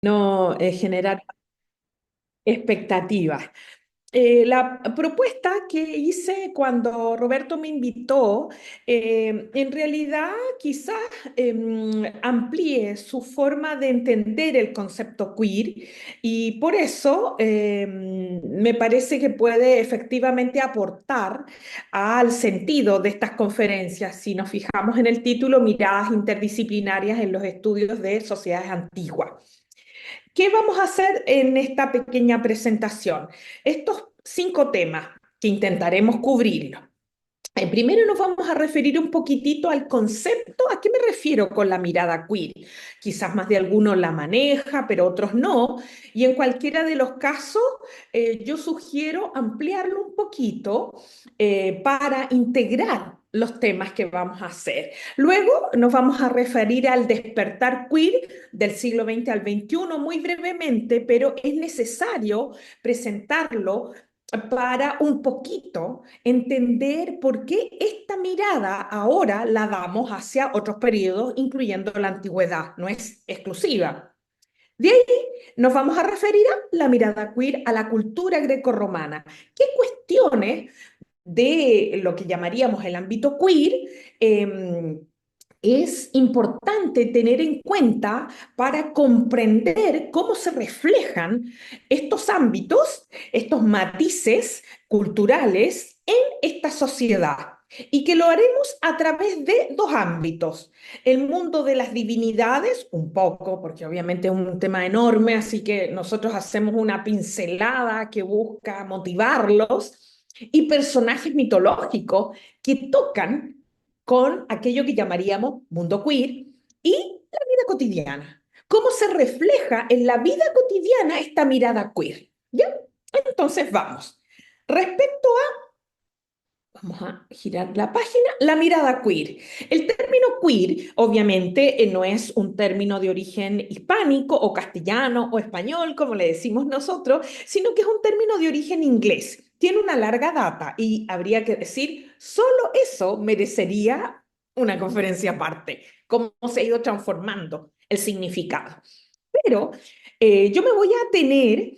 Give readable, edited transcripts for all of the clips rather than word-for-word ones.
no generar expectativas. La propuesta que hice cuando Roberto me invitó, en realidad quizás amplíe su forma de entender el concepto queer y por eso me parece que puede efectivamente aportar al sentido de estas conferencias. Si nos fijamos en el título, Miradas interdisciplinarias en los estudios de sociedades antiguas. ¿Qué vamos a hacer en esta pequeña presentación? Estos 5 temas que intentaremos cubrirlos. Primero nos vamos a referir un poquitito al concepto, ¿a qué me refiero con la mirada queer? Quizás más de algunos la maneja, pero otros no, y en cualquiera de los casos yo sugiero ampliarlo un poquito para integrar los temas que vamos a hacer. Luego nos vamos a referir al despertar queer del siglo XX al XXI muy brevemente, pero es necesario presentarlo para un poquito entender por qué esta mirada ahora la damos hacia otros periodos, incluyendo la antigüedad, no es exclusiva. De ahí nos vamos a referir a la mirada queer a la cultura grecorromana. ¿Qué cuestiones de lo que llamaríamos el ámbito queer es importante tener en cuenta para comprender cómo se reflejan estos ámbitos, estos matices culturales en esta sociedad? Y que lo haremos a través de 2 ámbitos. El mundo de las divinidades, un poco, porque obviamente es un tema enorme, así que nosotros hacemos una pincelada que busca motivarlos, y personajes mitológicos que tocan con aquello que llamaríamos mundo queer y la vida cotidiana. ¿Cómo se refleja en la vida cotidiana esta mirada queer? ¿Ya? Entonces vamos. Respecto Vamos a girar la página. La mirada queer. El término queer, obviamente, no es un término de origen hispánico o castellano o español, como le decimos nosotros, sino que es un término de origen inglés. Tiene una larga data y habría que decir, solo eso merecería una conferencia aparte, cómo se ha ido transformando el significado. Pero yo me voy a atener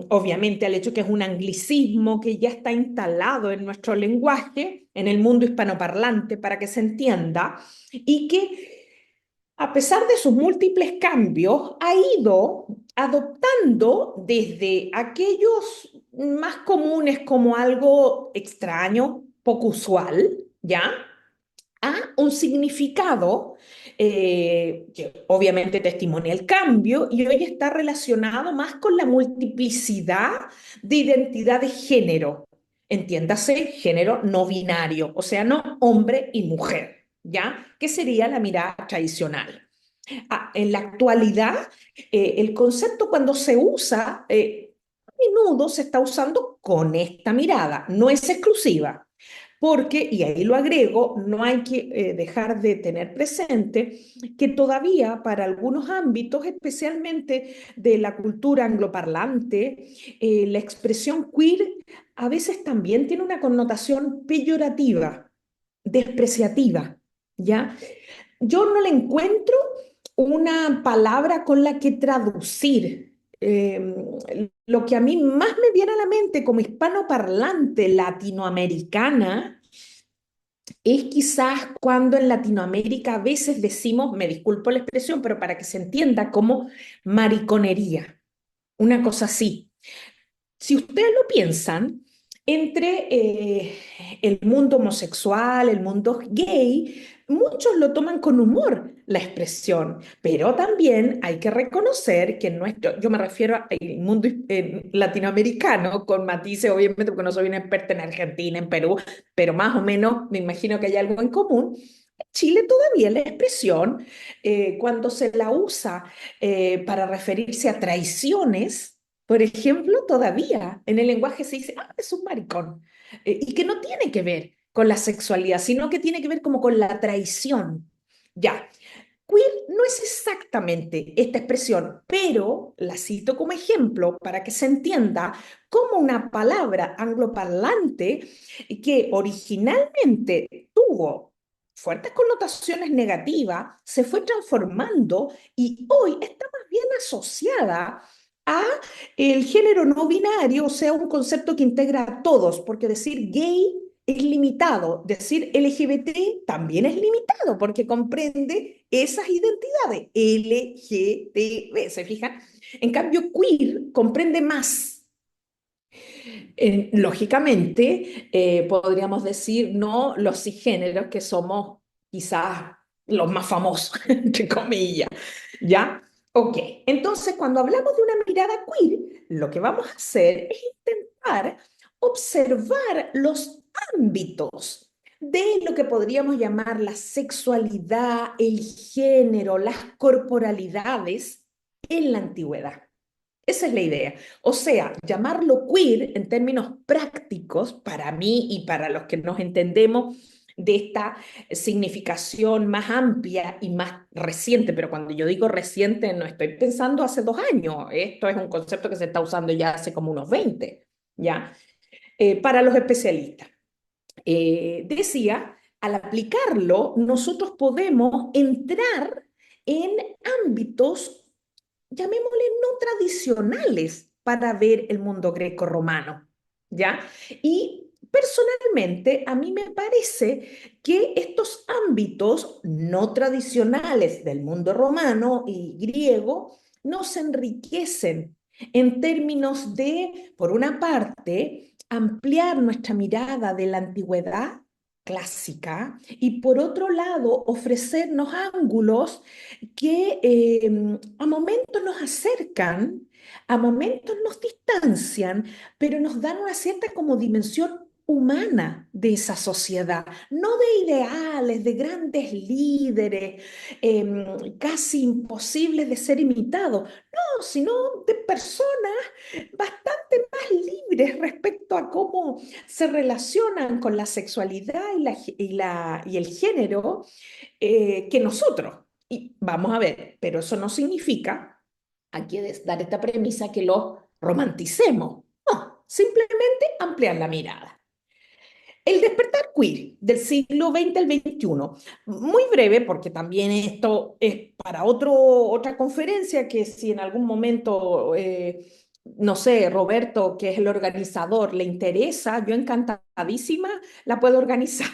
obviamente, al hecho que es un anglicismo que ya está instalado en nuestro lenguaje, en el mundo hispanoparlante, para que se entienda, y que a pesar de sus múltiples cambios, ha ido adoptando desde aquellos más comunes como algo extraño, poco usual, ¿ya? A un significado que obviamente testimonia el cambio y hoy está relacionado más con la multiplicidad de identidad de género. Entiéndase, género no binario, o sea, no hombre y mujer, ¿ya? Que sería la mirada tradicional. En la actualidad, el concepto cuando se usa, a menudo se está usando con esta mirada, no es exclusiva. Porque, y ahí lo agrego, no hay que dejar de tener presente que todavía para algunos ámbitos, especialmente de la cultura angloparlante, la expresión queer a veces también tiene una connotación peyorativa, despreciativa, ¿ya? Yo no le encuentro una palabra con la que traducir. Lo que a mí más me viene a la mente como hispanoparlante latinoamericana es quizás cuando en Latinoamérica a veces decimos, me disculpo la expresión, pero para que se entienda, como mariconería, una cosa así. Si ustedes lo piensan, entre el mundo homosexual, el mundo gay, muchos lo toman con humor la expresión, pero también hay que reconocer que en nuestro, yo me refiero al mundo latinoamericano, con matices obviamente, porque no soy una experta en Argentina, en Perú, pero más o menos me imagino que hay algo en común. En Chile todavía la expresión, cuando se la usa para referirse a traiciones, por ejemplo, todavía en el lenguaje se dice, ah, es un maricón, y que no tiene que ver con la sexualidad, sino que tiene que ver como con la traición. Ya, queer no es exactamente esta expresión, pero la cito como ejemplo para que se entienda como una palabra angloparlante que originalmente tuvo fuertes connotaciones negativas, se fue transformando y hoy está más bien asociada a el género no binario, o sea, un concepto que integra a todos, porque decir gay es limitado, decir LGBT también es limitado, porque comprende esas identidades, LGTB, ¿se fijan? En cambio, queer comprende más. Lógicamente, podríamos decir no los cisgéneros, que somos quizás los más famosos, entre comillas, ¿ya? Ok, entonces cuando hablamos de una mirada queer, lo que vamos a hacer es intentar observar los ámbitos de lo que podríamos llamar la sexualidad, el género, las corporalidades en la antigüedad. Esa es la idea. O sea, llamarlo queer en términos prácticos, para mí y para los que nos entendemos de esta significación más amplia y más reciente, pero cuando yo digo reciente no estoy pensando hace 2 años, esto es un concepto que se está usando ya hace como unos 20, ¿ya? Para los especialistas. Decía, al aplicarlo, nosotros podemos entrar en ámbitos, llamémosle, no tradicionales para ver el mundo greco-romano, ¿ya? Y personalmente a mí me parece que estos ámbitos no tradicionales del mundo romano y griego nos enriquecen en términos de, por una parte, ampliar nuestra mirada de la antigüedad clásica y por otro lado ofrecernos ángulos que a momentos nos acercan, a momentos nos distancian, pero nos dan una cierta como dimensión humana de esa sociedad, no de ideales, de grandes líderes, casi imposibles de ser imitados, no, sino de personas bastante más libres respecto a cómo se relacionan con la sexualidad y el género que nosotros. Y vamos a ver, pero eso no significa, aquí es dar esta premisa, que lo romanticemos. No, simplemente ampliar la mirada. El despertar queer del siglo XX al XXI, muy breve, porque también esto es para otra conferencia que si en algún momento, no sé, Roberto, que es el organizador, le interesa, yo encantadísima la puedo organizar,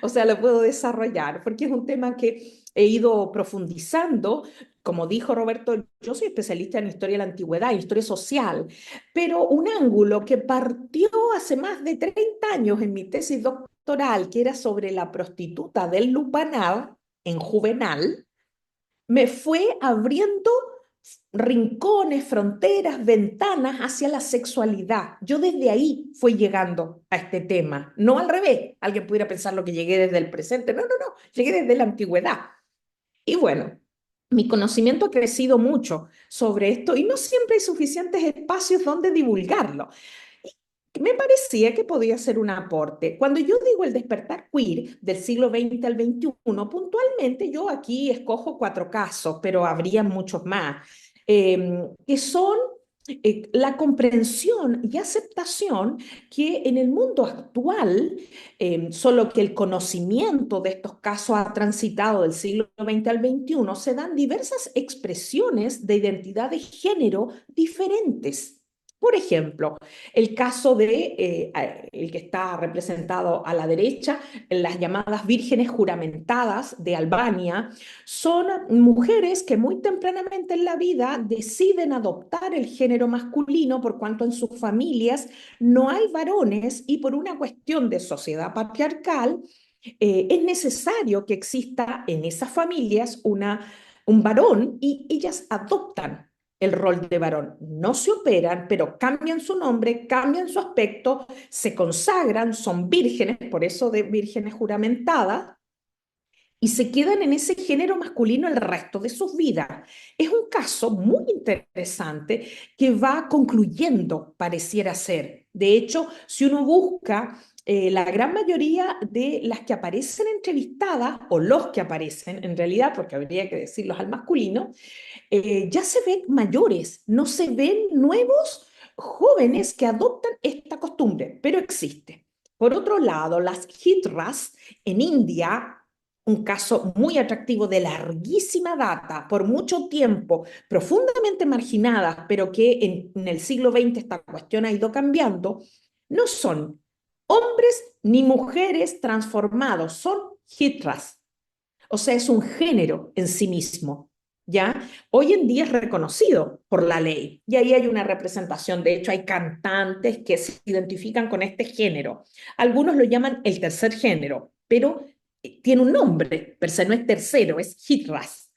o sea, la puedo desarrollar, porque es un tema que he ido profundizando. Como dijo Roberto, yo soy especialista en historia de la antigüedad, historia social, pero un ángulo que partió hace más de 30 años en mi tesis doctoral, que era sobre la prostituta del Lupanar en Juvenal, me fue abriendo rincones, fronteras, ventanas hacia la sexualidad. Yo desde ahí fui llegando a este tema, no al revés. Alguien pudiera pensar lo que llegué desde el presente. No, no, no, llegué desde la antigüedad. Y bueno, mi conocimiento ha crecido mucho sobre esto y no siempre hay suficientes espacios donde divulgarlo. Y me parecía que podía ser un aporte. Cuando yo digo el despertar queer del siglo XX al XXI, puntualmente yo aquí escojo 4 casos, pero habría muchos más, que son la comprensión y aceptación que en el mundo actual, solo que el conocimiento de estos casos ha transitado del siglo XX al XXI, se dan diversas expresiones de identidad de género diferentes. Por ejemplo, el caso de el que está representado a la derecha, las llamadas vírgenes juramentadas de Albania, son mujeres que muy tempranamente en la vida deciden adoptar el género masculino por cuanto en sus familias no hay varones y por una cuestión de sociedad patriarcal es necesario que exista en esas familias un varón y ellas adoptan el rol de varón. No se operan, pero cambian su nombre, cambian su aspecto, se consagran, son vírgenes, por eso de vírgenes juramentadas, y se quedan en ese género masculino el resto de sus vidas. Es un caso muy interesante que va concluyendo, pareciera ser. De hecho, si uno busca la gran mayoría de las que aparecen entrevistadas, o los que aparecen en realidad, porque habría que decirlos al masculino, ya se ven mayores, no se ven nuevos jóvenes que adoptan esta costumbre, pero existe. Por otro lado, las hitras en India un caso muy atractivo de larguísima data, por mucho tiempo, profundamente marginadas, pero que en el siglo XX esta cuestión ha ido cambiando, no son hombres ni mujeres transformados, son hitras. O sea, es un género en sí mismo, ¿ya? Hoy en día es reconocido por la ley y ahí hay una representación. De hecho, hay cantantes que se identifican con este género. Algunos lo llaman el tercer género, pero tiene un nombre, per se no es tercero, es hitras.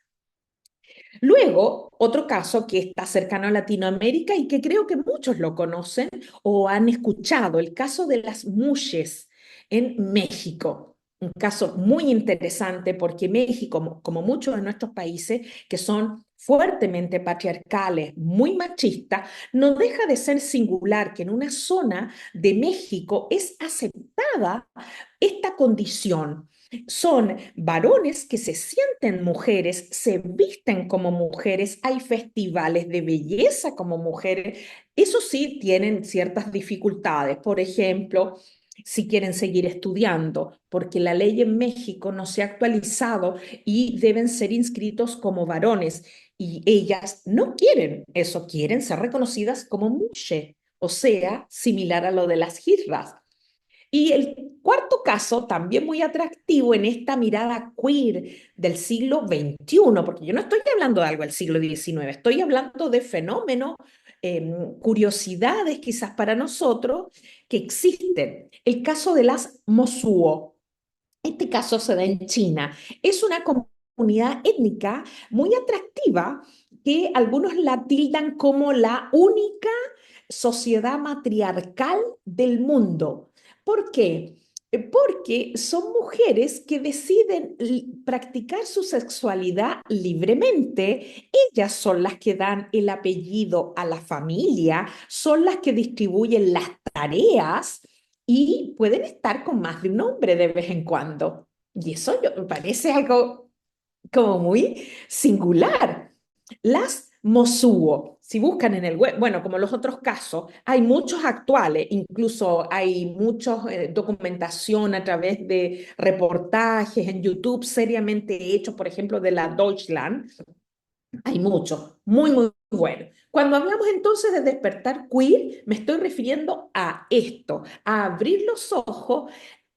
Luego, otro caso que está cercano a Latinoamérica y que creo que muchos lo conocen o han escuchado, el caso de las mushes en México. Un caso muy interesante porque México, como muchos de nuestros países que son fuertemente patriarcales, muy machistas, no deja de ser singular que en una zona de México es aceptada esta condición. Son varones que se sienten mujeres, se visten como mujeres, hay festivales de belleza como mujeres. Eso sí, tienen ciertas dificultades. Por ejemplo, si quieren seguir estudiando, porque la ley en México no se ha actualizado y deben ser inscritos como varones. Y ellas no quieren eso, quieren ser reconocidas como mushe, o sea, similar a lo de las jirras. Y el cuarto caso, también muy atractivo en esta mirada queer del siglo XXI, porque yo no estoy hablando de algo del siglo XIX, estoy hablando de fenómenos, curiosidades quizás para nosotros que existen. El caso de las Mosuo. Este caso se da en China. Es una comunidad étnica muy atractiva que algunos la tildan como la única sociedad matriarcal del mundo. ¿Por qué? Porque son mujeres que deciden practicar su sexualidad libremente. Ellas son las que dan el apellido a la familia, son las que distribuyen las tareas y pueden estar con más de un hombre de vez en cuando. Y eso me parece algo como muy singular. Las Mosuo, si buscan en el web, bueno, como los otros casos, hay muchos actuales, incluso hay mucha documentación a través de reportajes en YouTube seriamente hechos, por ejemplo, de la Deutschland. Hay muchos, muy, muy buenos. Cuando hablamos entonces de despertar queer, me estoy refiriendo a esto, a abrir los ojos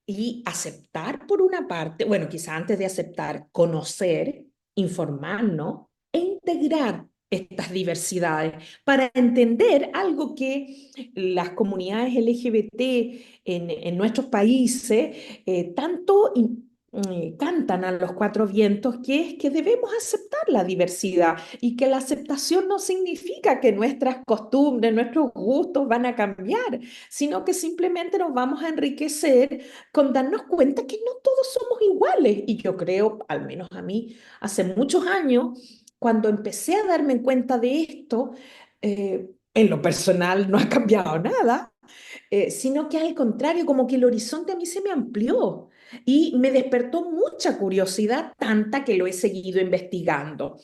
y aceptar por una parte, bueno, quizá antes de aceptar, conocer, informarnos e integrar estas diversidades para entender algo que las comunidades LGBT en nuestros países tanto cantan a los cuatro vientos, que es que debemos aceptar la diversidad y que la aceptación no significa que nuestras costumbres, nuestros gustos van a cambiar, sino que simplemente nos vamos a enriquecer con darnos cuenta que no todos somos iguales. Y yo creo, al menos a mí, hace muchos años, cuando empecé a darme cuenta de esto, en lo personal no ha cambiado nada, sino que al contrario, como que el horizonte a mí se me amplió y me despertó mucha curiosidad, tanta que lo he seguido investigando.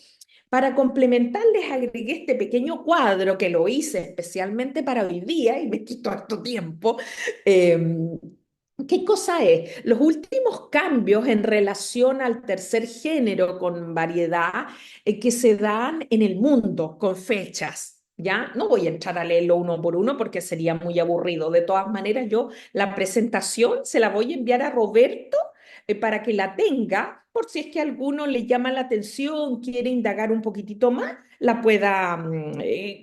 Para complementar, les agregué este pequeño cuadro que lo hice especialmente para hoy día y me quitó harto tiempo. Em, ¿Qué cosa es? Los últimos cambios en relación al tercer género con variedad que se dan en el mundo con fechas. ¿Ya? No voy a entrar a leerlo uno por uno porque sería muy aburrido. De todas maneras, yo la presentación se la voy a enviar a Roberto para que la tenga, por si es que a alguno le llama la atención, quiere indagar un poquitito más, la pueda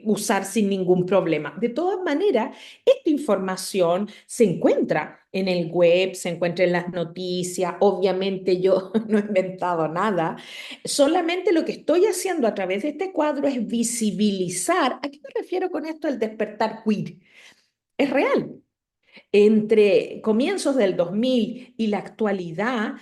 usar sin ningún problema. De todas maneras, esta información se encuentra en el web, se encuentra en las noticias. Obviamente yo no he inventado nada. Solamente lo que estoy haciendo a través de este cuadro es visibilizar. ¿A qué me refiero con esto del despertar queer? Es real. Entre comienzos del 2000 y la actualidad,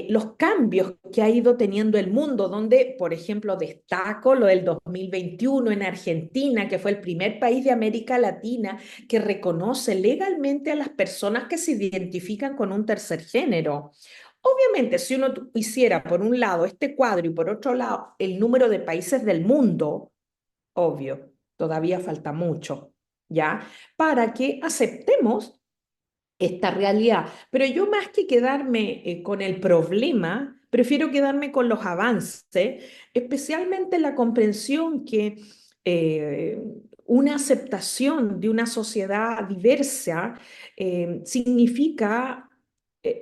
los cambios que ha ido teniendo el mundo, donde, por ejemplo, destaco lo del 2021 en Argentina, que fue el primer país de América Latina que reconoce legalmente a las personas que se identifican con un tercer género. Obviamente, si uno hiciera por un lado este cuadro y por otro lado el número de países del mundo, obvio, todavía falta mucho, ¿ya? Para que aceptemos esta realidad. Pero yo más que quedarme con el problema, prefiero quedarme con los avances, especialmente la comprensión que eh, una aceptación de una sociedad diversa significa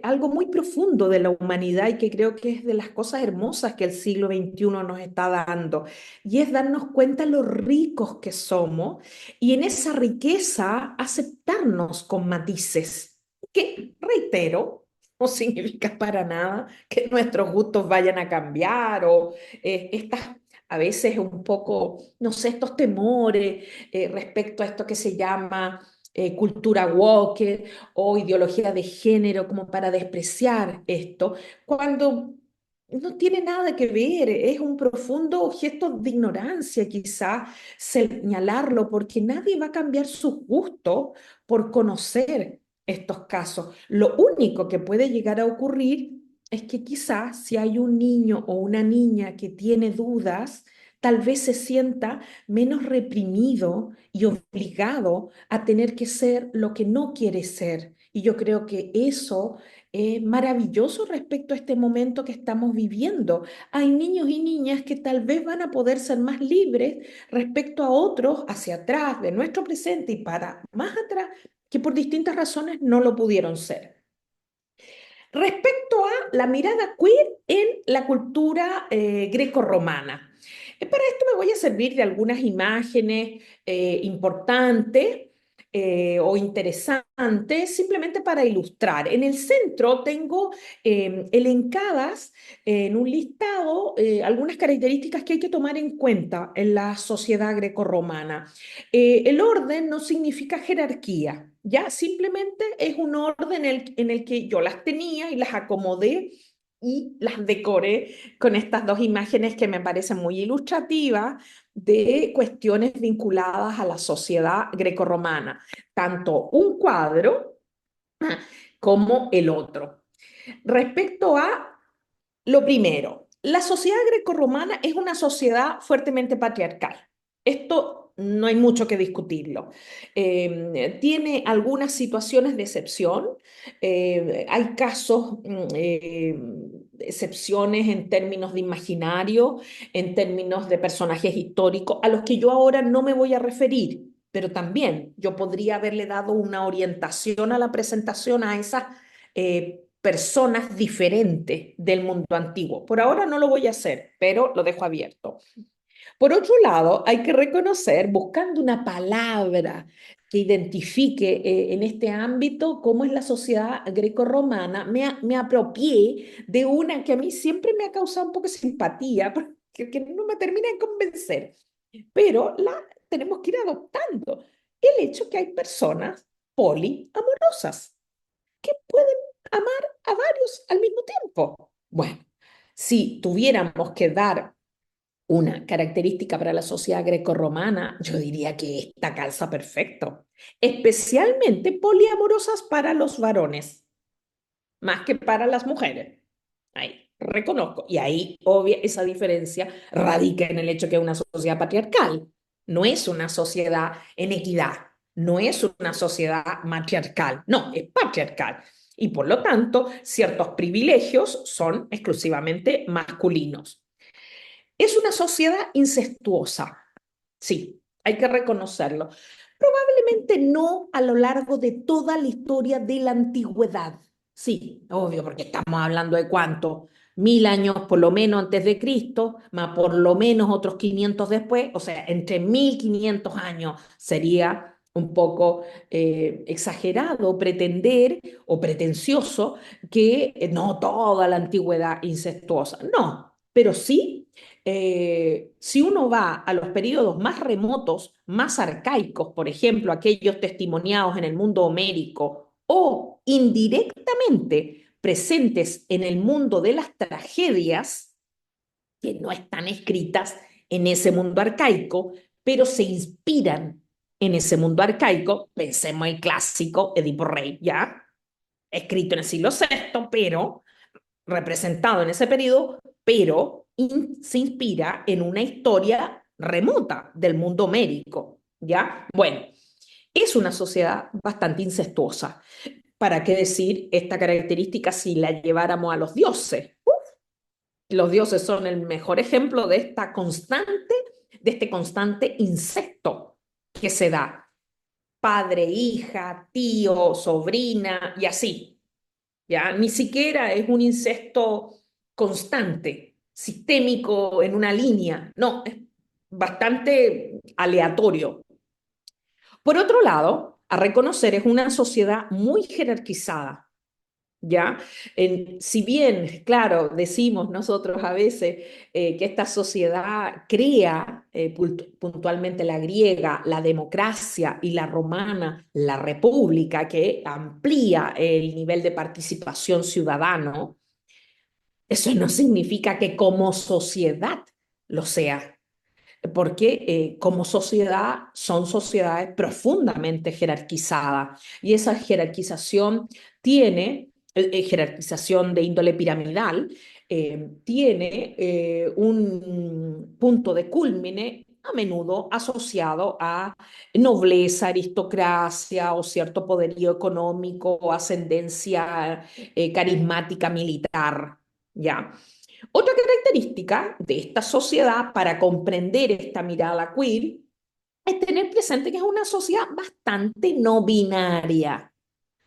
algo muy profundo de la humanidad y que creo que es de las cosas hermosas que el siglo XXI nos está dando, y es darnos cuenta lo ricos que somos y en esa riqueza aceptarnos con matices, que, reitero, no significa para nada que nuestros gustos vayan a cambiar o estas a veces un poco, no sé, estos temores respecto a esto que se llama cultura woke o ideología de género como para despreciar esto, cuando no tiene nada que ver, es un profundo gesto de ignorancia quizá señalarlo, porque nadie va a cambiar sus gustos por conocer estos casos. Lo único que puede llegar a ocurrir es que quizás si hay un niño o una niña que tiene dudas, tal vez se sienta menos reprimido y obligado a tener que ser lo que no quiere ser. Y yo creo que eso es maravilloso respecto a este momento que estamos viviendo. Hay niños y niñas que tal vez van a poder ser más libres respecto a otros hacia atrás, de nuestro presente y para más atrás, que por distintas razones no lo pudieron ser. Respecto a la mirada queer en la cultura grecorromana. Para esto me voy a servir de algunas imágenes importantes o interesantes, simplemente para ilustrar. En el centro tengo elencadas en un listado algunas características que hay que tomar en cuenta en la sociedad grecorromana. El orden no significa jerarquía, ya simplemente es un orden en el que yo las tenía y las acomodé y las decoré con estas dos imágenes que me parecen muy ilustrativas de cuestiones vinculadas a la sociedad grecorromana, tanto un cuadro como el otro. Respecto a lo primero, la sociedad grecorromana es una sociedad fuertemente patriarcal. Esto no hay mucho que discutirlo. Tiene algunas situaciones de excepción. Hay casos, excepciones en términos de imaginario, en términos de personajes históricos, a los que yo ahora no me voy a referir. Pero también yo podría haberle dado una orientación a la presentación a esas personas diferentes del mundo antiguo. Por ahora no lo voy a hacer, pero lo dejo abierto. Por otro lado, hay que reconocer, buscando una palabra que identifique en este ámbito cómo es la sociedad grecorromana, me apropié de una que a mí siempre me ha causado un poco de simpatía, que no me termina de convencer, pero la tenemos que ir adoptando. El hecho que hay personas poliamorosas que pueden amar a varios al mismo tiempo. Bueno, si tuviéramos que dar una característica para la sociedad grecorromana, yo diría que esta calza perfecto, especialmente poliamorosas para los varones, más que para las mujeres. Ahí reconozco. Y ahí, obvia, esa diferencia radica en el hecho que es una sociedad patriarcal. No es una sociedad en equidad, no es una sociedad matriarcal, no, es patriarcal. Y por lo tanto, ciertos privilegios son exclusivamente masculinos. Es una sociedad incestuosa, sí, hay que reconocerlo. Probablemente no a lo largo de toda la historia de la antigüedad. Sí, obvio, porque estamos hablando de cuánto, 1000 años por lo menos antes de Cristo, más por lo menos otros 500 después, o sea, entre 1500 años sería un poco exagerado pretender o pretencioso que no toda la antigüedad incestuosa. No, pero sí si uno va a los periodos más remotos, más arcaicos, por ejemplo, aquellos testimoniados en el mundo homérico o indirectamente presentes en el mundo de las tragedias, que no están escritas en ese mundo arcaico, pero se inspiran en ese mundo arcaico, pensemos en el clásico Edipo Rey, ¿ya? Escrito en el siglo VI, pero representado en ese periodo, pero se inspira en una historia remota del mundo homérico, ¿ya? Bueno, es una sociedad bastante incestuosa. ¿Para qué decir esta característica si la lleváramos a los dioses? Los dioses son el mejor ejemplo de este constante incesto que se da. Padre, hija, tío, sobrina y así. ¿Ya? Ni siquiera es un incesto constante, sistémico en una línea. No, es bastante aleatorio. Por otro lado, a reconocer es una sociedad muy jerarquizada. ¿Ya? Si bien, claro, decimos nosotros a veces que esta sociedad crea puntualmente la griega, la democracia y la romana, la república, que amplía el nivel de participación ciudadano, eso no significa que como sociedad lo sea, porque como sociedad son sociedades profundamente jerarquizadas y esa jerarquización tiene, jerarquización de índole piramidal, tiene un punto de culmine a menudo asociado a nobleza, aristocracia o cierto poderío económico o ascendencia carismática militar, ¿ya? Otra característica de esta sociedad para comprender esta mirada queer es tener presente que es una sociedad bastante no binaria.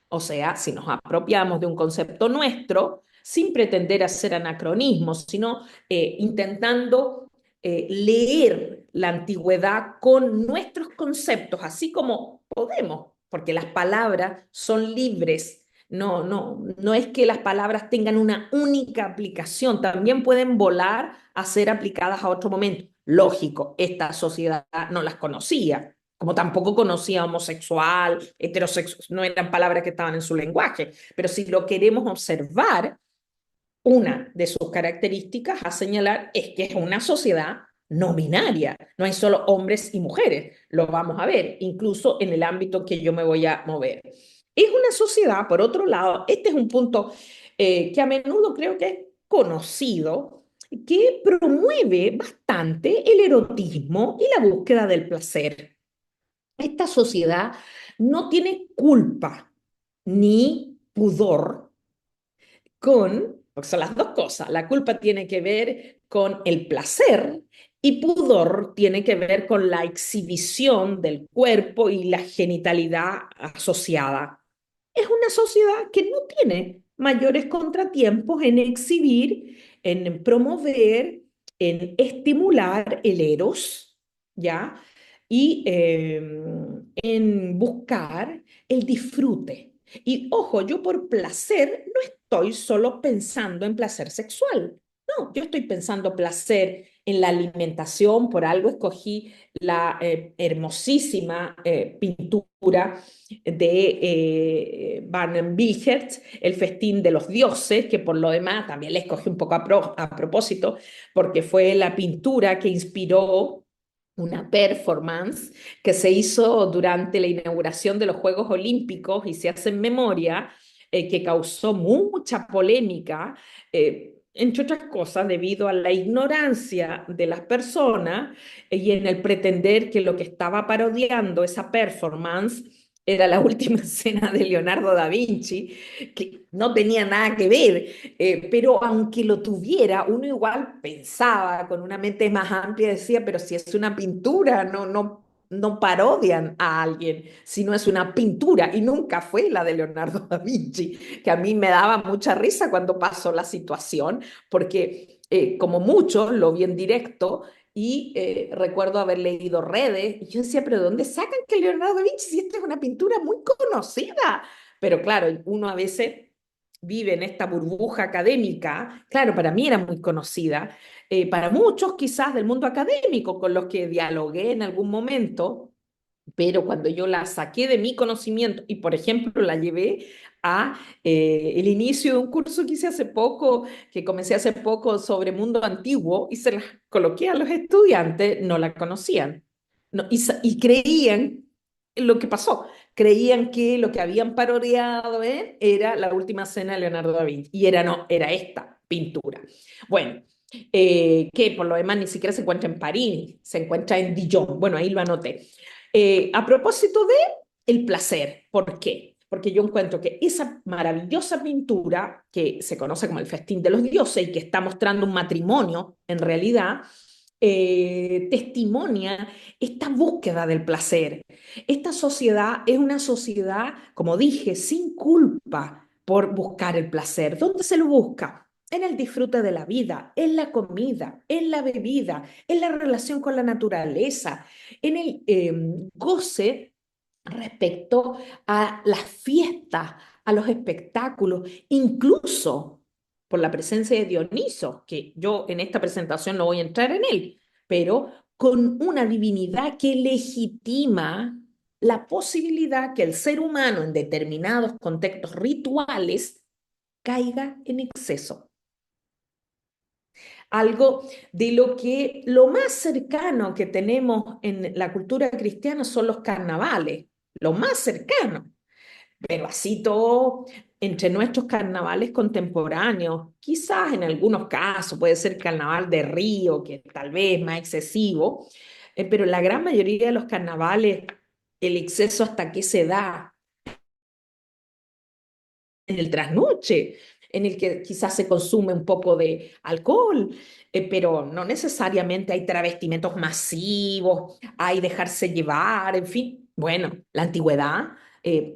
O sea, si nos apropiamos de un concepto nuestro, sin pretender hacer anacronismos, sino intentando leer la antigüedad con nuestros conceptos, así como podemos, porque las palabras son libres. No es que las palabras tengan una única aplicación, también pueden volar a ser aplicadas a otro momento. Lógico, esta sociedad no las conocía, como tampoco conocía homosexual, heterosexual, no eran palabras que estaban en su lenguaje, pero si lo queremos observar, una de sus características a señalar es que es una sociedad no binaria, no hay solo hombres y mujeres, lo vamos a ver, incluso en el ámbito que yo me voy a mover. Es una sociedad, por otro lado, este es un punto que a menudo creo que es conocido, que promueve bastante el erotismo y la búsqueda del placer. Esta sociedad no tiene culpa ni pudor porque son las dos cosas, la culpa tiene que ver con el placer y pudor tiene que ver con la exhibición del cuerpo y la genitalidad asociada. Es una sociedad que no tiene mayores contratiempos en exhibir, en promover, en estimular el eros, ¿ya? Y en buscar el disfrute. Y ojo, yo por placer no estoy solo pensando en placer sexual. No, yo estoy pensando placer en la alimentación, por algo escogí la hermosísima pintura de Van Bichert, El festín de los dioses, que por lo demás también le escogí un poco a propósito, porque fue la pintura que inspiró una performance que se hizo durante la inauguración de los Juegos Olímpicos y se hace en memoria, que causó mucha polémica, entre otras cosas, debido a la ignorancia de las personas y en el pretender que lo que estaba parodiando esa performance era la última cena de Leonardo da Vinci, que no tenía nada que ver, pero aunque lo tuviera, uno igual pensaba con una mente más amplia, decía, pero si es una pintura, no parodian a alguien, sino es una pintura, y nunca fue la de Leonardo da Vinci, que a mí me daba mucha risa cuando pasó la situación, porque como muchos lo vi en directo, y recuerdo haber leído redes, y yo decía, pero ¿de dónde sacan que Leonardo da Vinci si esta es una pintura muy conocida? Pero claro, uno a veces vive en esta burbuja académica, claro, para mí era muy conocida, para muchos quizás del mundo académico con los que dialogué en algún momento, pero cuando yo la saqué de mi conocimiento y, por ejemplo, la llevé a el inicio de un curso que hice hace poco, que comencé hace poco sobre mundo antiguo y se la coloqué a los estudiantes, no la conocían. No, y creían lo que pasó, creían que lo que habían parodiado era la última cena de Leonardo da Vinci y era no, era esta pintura. Bueno, que por lo demás ni siquiera se encuentra en París, se encuentra en Dijon. Bueno, ahí lo anoté. A propósito de el placer, ¿por qué? porque yo encuentro que esa maravillosa pintura, que se conoce como el Festín de los Dioses y que está mostrando un matrimonio, en realidad, testimonia esta búsqueda del placer. Esta sociedad es una sociedad, como dije, sin culpa por buscar el placer. ¿Dónde se lo busca? En el disfrute de la vida, en la comida, en la bebida, en la relación con la naturaleza, en el goce respecto a las fiestas, a los espectáculos, incluso por la presencia de Dioniso, que yo en esta presentación no voy a entrar en él, pero con una divinidad que legitima la posibilidad que el ser humano en determinados contextos rituales caiga en exceso. Algo de lo más cercano que tenemos en la cultura cristiana son los carnavales, lo más cercano, pero así todo entre nuestros carnavales contemporáneos, quizás en algunos casos puede ser carnaval de Río, que tal vez es más excesivo, pero la gran mayoría de los carnavales, el exceso hasta que se da en el trasnoche, en el que quizás se consume un poco de alcohol, pero no necesariamente hay travestimentos masivos, hay dejarse llevar, en fin. Bueno, la antigüedad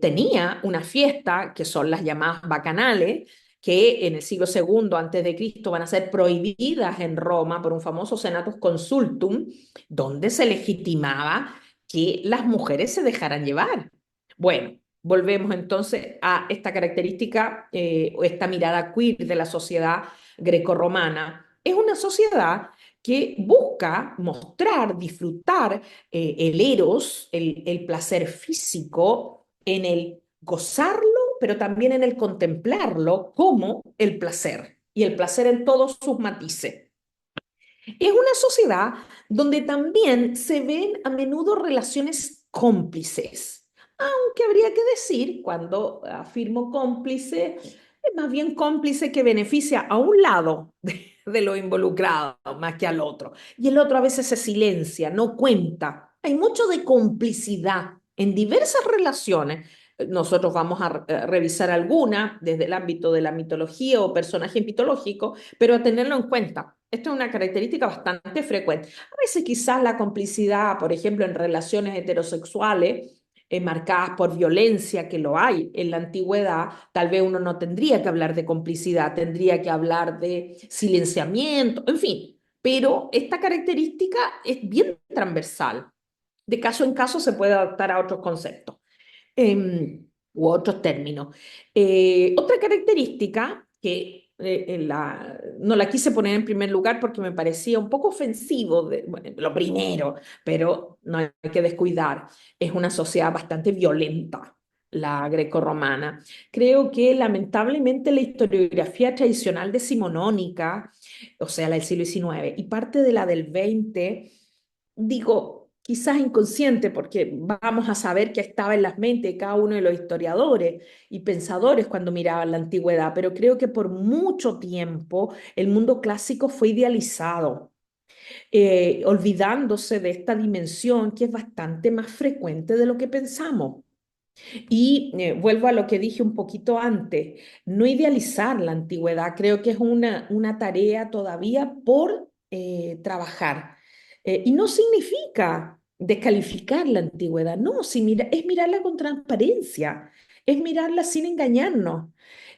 tenía una fiesta que son las llamadas bacanales, que en el siglo segundo antes de Cristo van a ser prohibidas en Roma por un famoso Senatus Consultum, donde se legitimaba que las mujeres se dejaran llevar. Bueno, volvemos entonces a esta característica o esta mirada queer de la sociedad grecorromana. Es una sociedad que busca mostrar, disfrutar el eros, el placer físico, en el gozarlo, pero también en el contemplarlo como el placer, y el placer en todos sus matices. Es una sociedad donde también se ven a menudo relaciones cómplices, aunque habría que decir, cuando afirmo cómplice, es más bien cómplice que beneficia a un lado de lo involucrado más que al otro. Y el otro a veces se silencia, no cuenta. Hay mucho de complicidad en diversas relaciones. Nosotros vamos a revisar algunas desde el ámbito de la mitología o personaje mitológico, pero a tenerlo en cuenta. Esto es una característica bastante frecuente. A veces quizás la complicidad, por ejemplo, en relaciones heterosexuales, marcadas por violencia, que lo hay en la antigüedad, tal vez uno no tendría que hablar de complicidad, tendría que hablar de silenciamiento, en fin. Pero esta característica es bien transversal. De caso en caso se puede adaptar a otros conceptos u otros términos. Otra característica que no la quise poner en primer lugar porque me parecía un poco ofensivo, bueno, lo primero, pero no hay que descuidar, es una sociedad bastante violenta, la grecorromana. Creo que lamentablemente la historiografía tradicional decimonónica, o sea, la del siglo XIX y parte de la del XX, digo, quizás inconsciente, porque vamos a saber que estaba en las mentes de cada uno de los historiadores y pensadores cuando miraban la antigüedad, pero creo que por mucho tiempo el mundo clásico fue idealizado, olvidándose de esta dimensión que es bastante más frecuente de lo que pensamos. Y vuelvo a lo que dije un poquito antes, no idealizar la antigüedad, creo que es una tarea todavía por trabajar. Y no significa descalificar la antigüedad, no, si mira, es mirarla con transparencia, es mirarla sin engañarnos.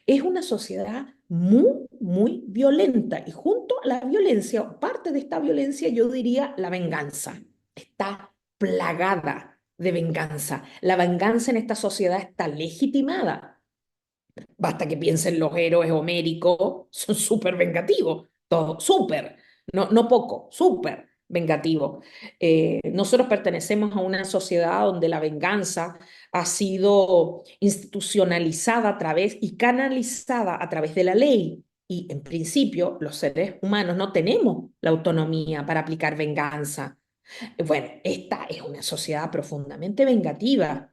Es una sociedad muy, muy violenta y junto a la violencia, o parte de esta violencia, yo diría la venganza. Está plagada de venganza. La venganza en esta sociedad está legitimada. Basta que piensen los héroes homéricos, son súper vengativos, todo, súper, no, no poco, súper vengativos. Nosotros pertenecemos a una sociedad donde la venganza ha sido institucionalizada a través y canalizada a través de la ley. Y en principio los seres humanos no tenemos la autonomía para aplicar venganza. Bueno, esta es una sociedad profundamente vengativa.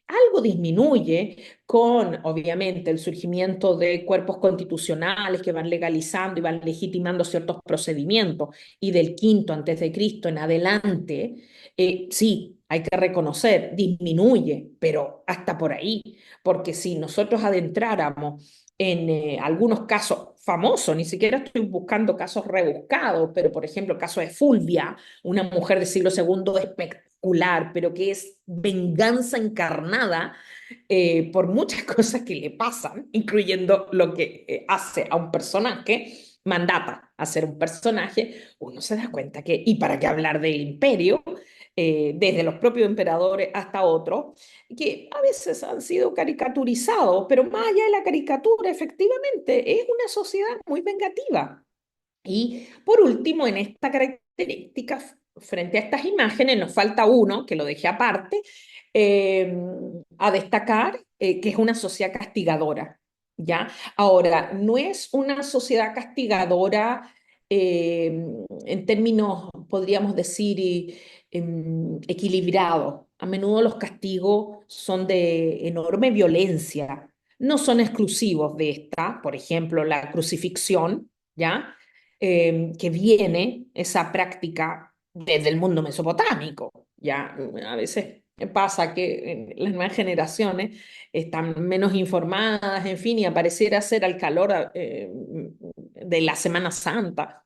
Algo disminuye con, obviamente, el surgimiento de cuerpos constitucionales que van legalizando y van legitimando ciertos procedimientos. Y del quinto antes de Cristo en adelante, sí, hay que reconocer, disminuye, pero hasta por ahí, porque si nosotros adentráramos en algunos casos famosos, ni siquiera estoy buscando casos rebuscados, pero por ejemplo el caso de Fulvia, una mujer del siglo segundo espectacular, pero que es venganza encarnada por muchas cosas que le pasan, incluyendo lo que hace a un personaje, mandata a ser un personaje, uno se da cuenta que, y para qué hablar del imperio, desde los propios emperadores hasta otros, que a veces han sido caricaturizados, pero más allá de la caricatura, efectivamente, es una sociedad muy vengativa. Y por último, en esta característica, frente a estas imágenes, nos falta uno, que lo dejé aparte, eh, a destacar, que es una sociedad castigadora. ¿Ya? Ahora, no es una sociedad castigadora en términos, podríamos decir, equilibrados. A menudo los castigos son de enorme violencia. No son exclusivos de esta, por ejemplo, la crucifixión, ¿ya? Que viene esa práctica desde el mundo mesopotámico. Ya a veces pasa que las nuevas generaciones están menos informadas, en fin, y apareciera ser al calor de la Semana Santa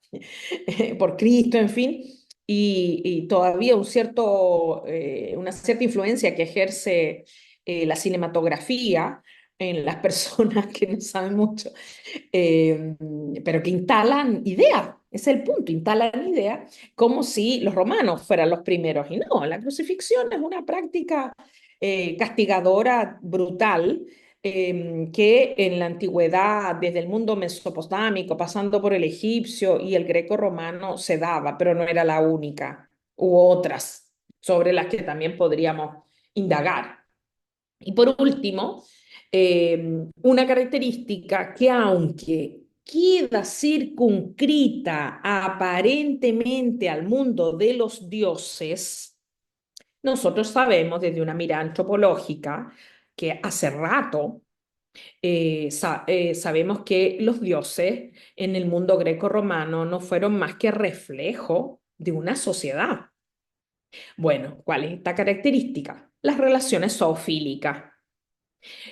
por Cristo, en fin, y todavía una cierta influencia que ejerce la cinematografía en las personas que no saben mucho eh, pero que instalan ideas, ese es el punto, instalan ideas como si los romanos fueran los primeros. Y no, la crucifixión es una práctica castigadora brutal que en la antigüedad, desde el mundo mesopotámico, pasando por el egipcio y el greco-romano, se daba, pero no era la única. Hubo otras sobre las que también podríamos indagar. Y por último, una característica que aunque queda circunscrita aparentemente al mundo de los dioses, nosotros sabemos desde una mirada antropológica que hace rato sabemos que los dioses en el mundo greco-romano no fueron más que reflejo de una sociedad. Bueno, ¿cuál es esta característica? Las relaciones zoofílicas.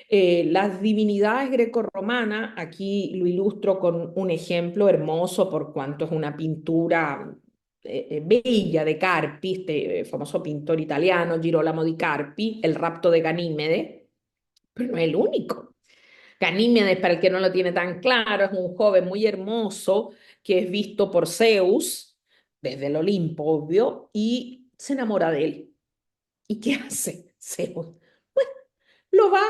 Las divinidades grecorromanas, aquí lo ilustro con un ejemplo hermoso por cuanto es una pintura bella de Carpi, este famoso pintor italiano, Girolamo di Carpi, El rapto de Ganímede, pero no es el único. Ganímedes, para el que no lo tiene tan claro, es un joven muy hermoso que es visto por Zeus desde el Olimpo, obvio, y se enamora de él. ¿Y qué hace Zeus? Bueno, lo va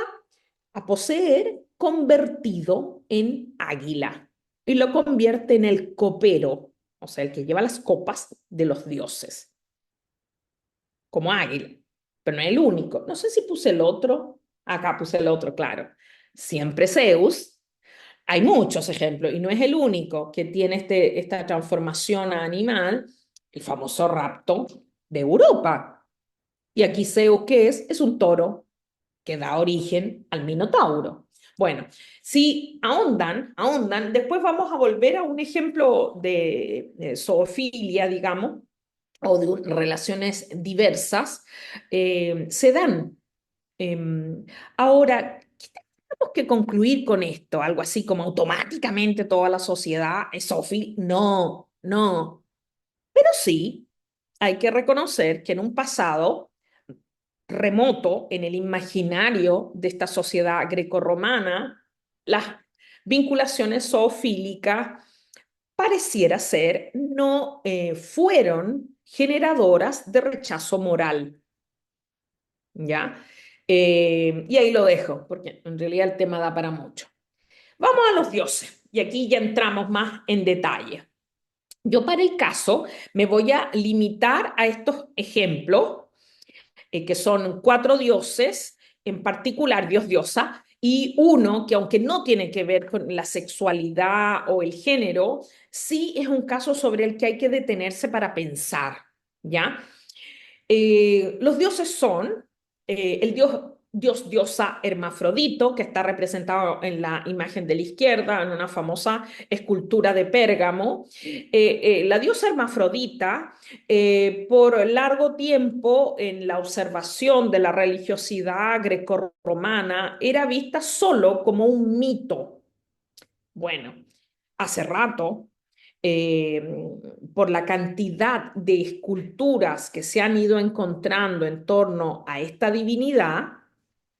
a poseer convertido en águila y lo convierte en el copero, o sea, el que lleva las copas de los dioses, como águila, pero no es el único. No sé si puse el otro, acá puse el otro, claro. Siempre Zeus, hay muchos ejemplos y no es el único que tiene esta transformación a animal, el famoso rapto de Europa. Y aquí Zeus, ¿qué es? Es un toro que da origen al Minotauro. Bueno, si ahondan, después vamos a volver a un ejemplo de zoofilia, digamos, o de relaciones diversas, se dan. Eh, Ahora, ¿qué tenemos que concluir con esto? Algo así como automáticamente toda la sociedad es zoofil. No, no. Pero sí, hay que reconocer que en un pasado remoto en el imaginario de esta sociedad grecorromana, las vinculaciones zoofílicas pareciera ser no fueron generadoras de rechazo moral, ¿ya? Y ahí lo dejo, porque en realidad el tema da para mucho. Vamos a los dioses, y aquí ya entramos más en detalle. Yo para el caso me voy a limitar a estos ejemplos que son cuatro dioses, en particular Dios diosa, y uno que aunque no tiene que ver con la sexualidad o el género, sí es un caso sobre el que hay que detenerse para pensar, ¿ya? Los dioses son el dios Dios, diosa Hermafrodito, que está representado en la imagen de la izquierda, en una famosa escultura de Pérgamo. La diosa Hermafrodita, por largo tiempo en la observación de la religiosidad grecorromana, era vista solo como un mito. Bueno, hace rato, eh, por la cantidad de esculturas que se han ido encontrando en torno a esta divinidad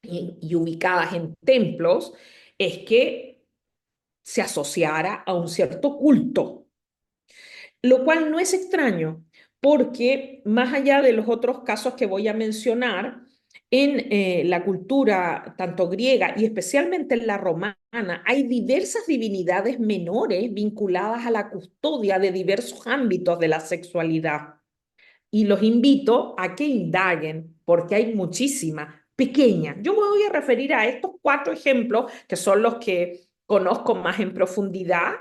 y ubicadas en templos, es que se asociara a un cierto culto, lo cual no es extraño, porque más allá de los otros casos que voy a mencionar, en la cultura tanto griega y especialmente en la romana, hay diversas divinidades menores vinculadas a la custodia de diversos ámbitos de la sexualidad. Y los invito a que indaguen, porque hay muchísimas pequeñas. Yo me voy a referir a estos cuatro ejemplos, que son los que conozco más en profundidad,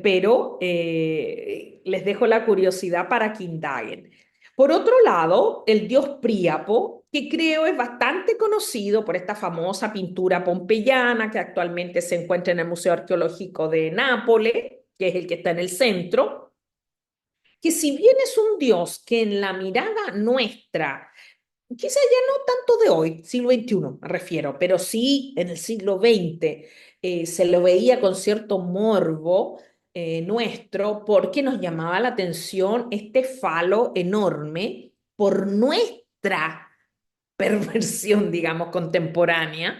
pero les dejo la curiosidad para que indaguen. Por otro lado, el dios Príapo, que creo es bastante conocido por esta famosa pintura pompeyana que actualmente se encuentra en el Museo Arqueológico de Nápoles, que es el que está en el centro, que si bien es un Dios que en la mirada nuestra, quizá ya no tanto de hoy, siglo XXI me refiero, pero sí en el siglo XX, se lo veía con cierto morbo nuestro, porque nos llamaba la atención este falo enorme por nuestra perversión, digamos, contemporánea.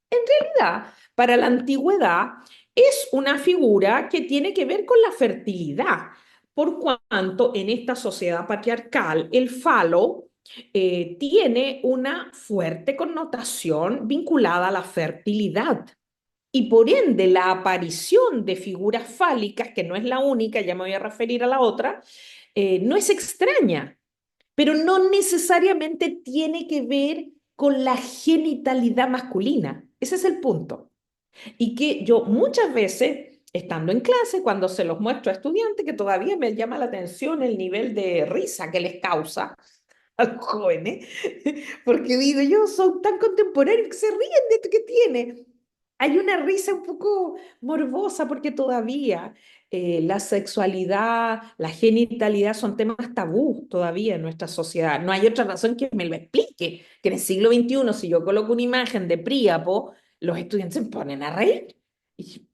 En realidad, para la antigüedad es una figura que tiene que ver con la fertilidad, por cuanto en esta sociedad patriarcal el falo tiene una fuerte connotación vinculada a la fertilidad. Y por ende, la aparición de figuras fálicas, que no es la única, ya me voy a referir a la otra, no es extraña, pero no necesariamente tiene que ver con la genitalidad masculina. Ese es el punto. Y que yo muchas veces, estando en clase, cuando se los muestro a estudiantes, que todavía me llama la atención el nivel de risa que les causa a los jóvenes, porque digo, yo son tan contemporáneos que se ríen de esto que tiene. Hay una risa un poco morbosa porque todavía la sexualidad, la genitalidad son temas tabú todavía en nuestra sociedad. No hay otra razón que me lo explique, que en el siglo XXI, si yo coloco una imagen de Príapo, los estudiantes se ponen a reír. Y,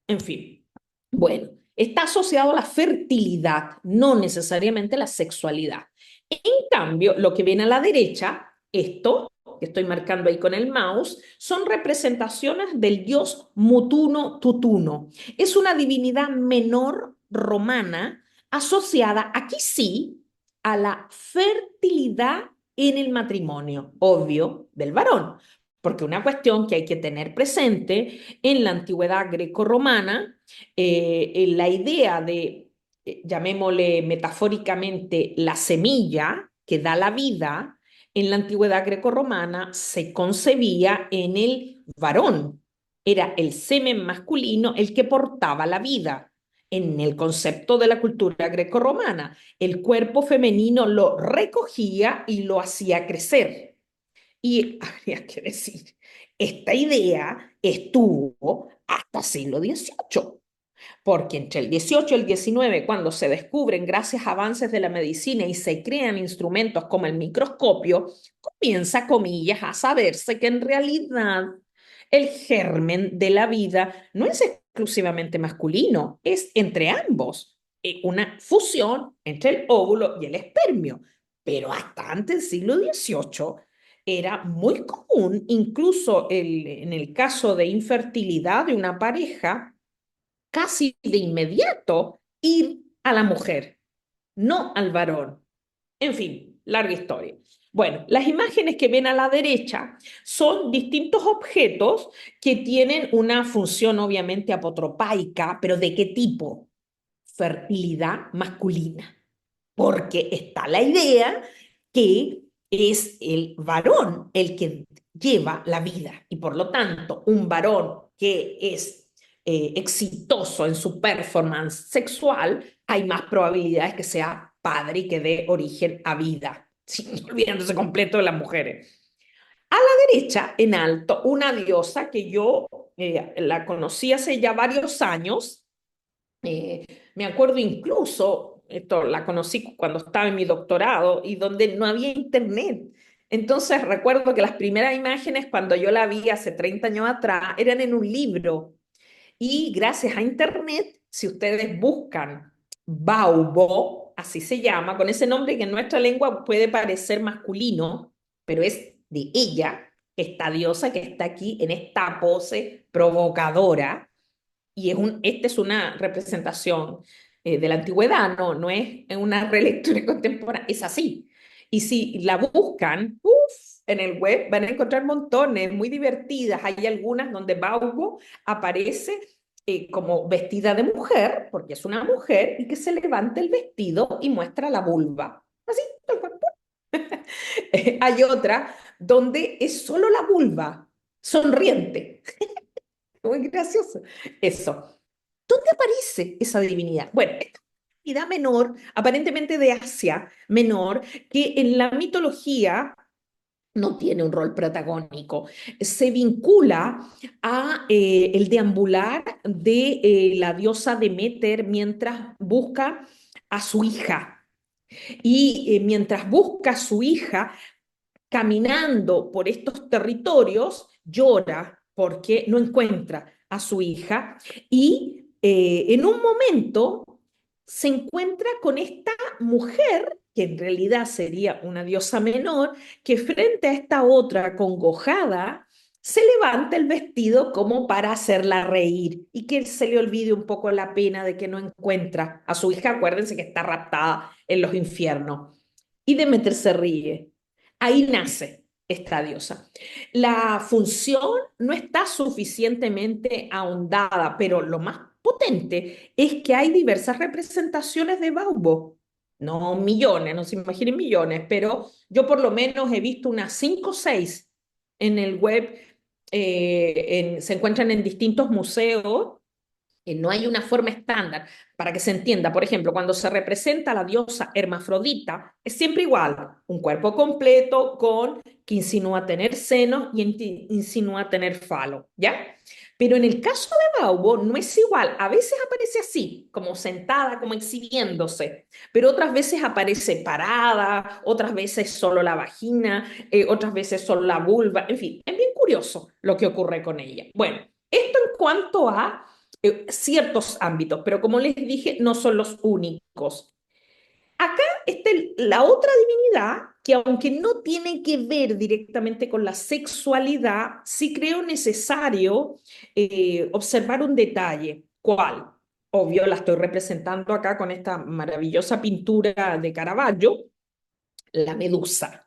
en fin, bueno, está asociado a la fertilidad, no necesariamente a la sexualidad. En cambio, lo que viene a la derecha, esto que estoy marcando ahí con el mouse, son representaciones del dios Mutuno Tutuno. Es una divinidad menor romana asociada, aquí sí, a la fertilidad en el matrimonio, obvio, del varón. Porque una cuestión que hay que tener presente en la antigüedad grecorromana, la idea de, llamémosle metafóricamente, la semilla que da la vida, en la antigüedad grecorromana se concebía en el varón. Era el semen masculino el que portaba la vida. En el concepto de la cultura grecorromana, el cuerpo femenino lo recogía y lo hacía crecer. Y habría que decir, esta idea estuvo hasta siglo XVIII, porque entre el 18 y el 19, cuando se descubren gracias a avances de la medicina y se crean instrumentos como el microscopio, comienza, comillas, a saberse que en realidad el germen de la vida no es exclusivamente masculino, es entre ambos, una fusión entre el óvulo y el espermio. Pero hasta antes del siglo XVIII era muy común, incluso en el caso de infertilidad de una pareja, casi de inmediato ir a la mujer, no al varón. En fin, larga historia. Bueno, las imágenes que ven a la derecha son distintos objetos que tienen una función obviamente apotropaica, pero ¿de qué tipo? Fertilidad masculina, porque está la idea que es el varón el que lleva la vida y por lo tanto un varón que es exitoso en su performance sexual, hay más probabilidades que sea padre y que dé origen a vida, olvidándose completo de las mujeres. Derecha, en alto, una diosa que yo la conocí hace ya varios años. Eh, Me acuerdo incluso, esto la conocí cuando estaba en mi doctorado y donde no había internet. Entonces recuerdo que las primeras imágenes cuando yo la vi hace 30 años atrás eran en un libro. Y gracias a internet, si ustedes buscan Baubo, así se llama, con ese nombre que en nuestra lengua puede parecer masculino, pero es de ella, esta diosa que está aquí en esta pose provocadora, y esta es una representación de la antigüedad, no es una relectura contemporánea, es así. Y si la buscan, en el web van a encontrar montones, muy divertidas. Hay algunas donde Baubo aparece como vestida de mujer, porque es una mujer, y que se levanta el vestido y muestra la vulva. Así, tal cual. Hay otra donde es solo la vulva, sonriente. Muy gracioso. Eso. ¿Dónde aparece esa divinidad? Bueno, esta divinidad menor, aparentemente de Asia Menor, que en la mitología no tiene un rol protagónico. Se vincula a el deambular de la diosa Deméter mientras busca a su hija. Y mientras busca a su hija, caminando por estos territorios, llora porque no encuentra a su hija y en un momento se encuentra con esta mujer, que en realidad sería una diosa menor, que frente a esta otra congojada, se levanta el vestido como para hacerla reír y que se le olvide un poco la pena de que no encuentra a su hija. Acuérdense que está raptada en los infiernos. Y Demeter se ríe. Ahí nace esta diosa. La función no está suficientemente ahondada, pero lo más potente es que hay diversas representaciones de Baubo. No millones, no se imaginen millones, pero yo por lo menos he visto unas 5 o 6 en el web, se encuentran en distintos museos. No hay una forma estándar para que se entienda. Por ejemplo, cuando se representa a la diosa hermafrodita, es siempre igual, un cuerpo completo con que insinúa tener senos y insinúa tener falo, ¿ya? Pero en el caso de Baubo no es igual. A veces aparece así, como sentada, como exhibiéndose, pero otras veces aparece parada, otras veces solo la vagina, otras veces solo la vulva, en fin, es bien curioso lo que ocurre con ella. Bueno, esto en cuanto a ciertos ámbitos, pero como les dije, no son los únicos. Acá está la otra divinidad que aunque no tiene que ver directamente con la sexualidad, sí creo necesario observar un detalle. ¿Cuál? Obvio, la estoy representando acá con esta maravillosa pintura de Caravaggio, la Medusa.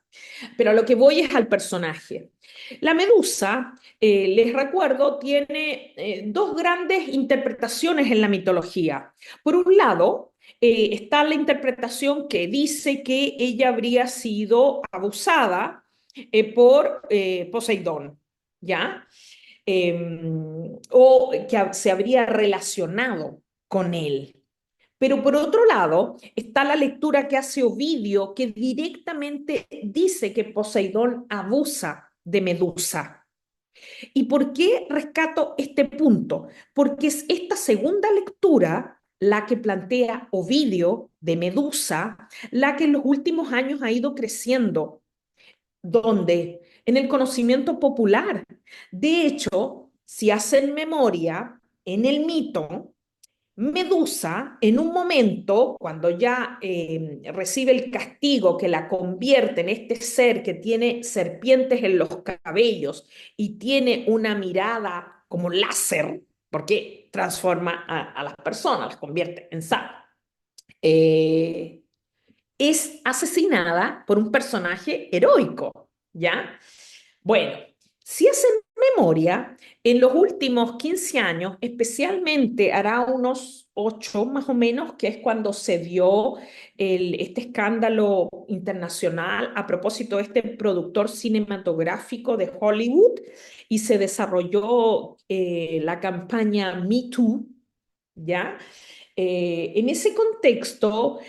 Pero a lo que voy es al personaje. La Medusa, les recuerdo, tiene dos grandes interpretaciones en la mitología. Por un lado, está la interpretación que dice que ella habría sido abusada por Poseidón, ¿ya? O que se habría relacionado con él. Pero por otro lado, está la lectura que hace Ovidio, que directamente dice que Poseidón abusa de Medusa. ¿Y por qué rescato este punto? Porque es esta segunda lectura la que plantea Ovidio de Medusa, la que en los últimos años ha ido creciendo. ¿Dónde? En el conocimiento popular. De hecho, si hacen memoria, en el mito, Medusa, en un momento, cuando ya recibe el castigo que la convierte en este ser que tiene serpientes en los cabellos y tiene una mirada como láser, porque transforma a las personas, las convierte en sal, eh, es asesinada por un personaje heroico, ¿ya? Bueno, si hacen memoria, en los últimos 15 años, especialmente hará unos 8 más o menos, que es cuando se dio este escándalo internacional a propósito de este productor cinematográfico de Hollywood y se desarrolló la campaña Me Too, ¿ya? En ese contexto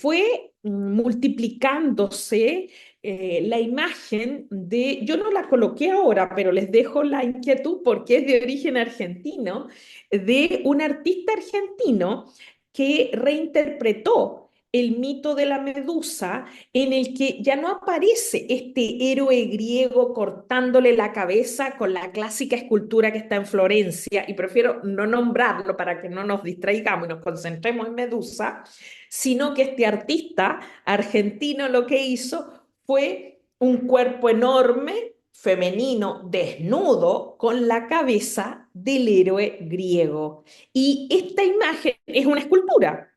fue multiplicándose la imagen de, yo no la coloqué ahora, pero les dejo la inquietud porque es de origen argentino, de un artista argentino que reinterpretó el mito de la Medusa, en el que ya no aparece este héroe griego cortándole la cabeza con la clásica escultura que está en Florencia, y prefiero no nombrarlo para que no nos distraigamos y nos concentremos en Medusa, sino que este artista argentino lo que hizo fue un cuerpo enorme, femenino, desnudo, con la cabeza del héroe griego. Y esta imagen es una escultura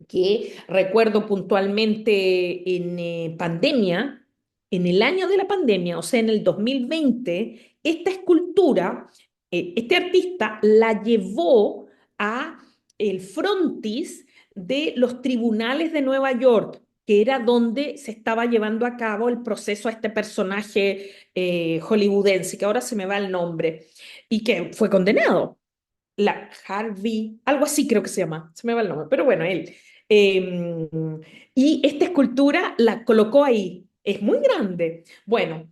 que recuerdo puntualmente en pandemia, en el año de la pandemia, o sea, en el 2020, esta escultura, este artista la llevó a el frontis de los tribunales de Nueva York, que era donde se estaba llevando a cabo el proceso a este personaje hollywoodense, que ahora se me va el nombre, y que fue condenado. Harvey, algo así creo que se llama, se me va el nombre, pero bueno, él. Eh, y esta escultura la colocó ahí, es muy grande. Bueno,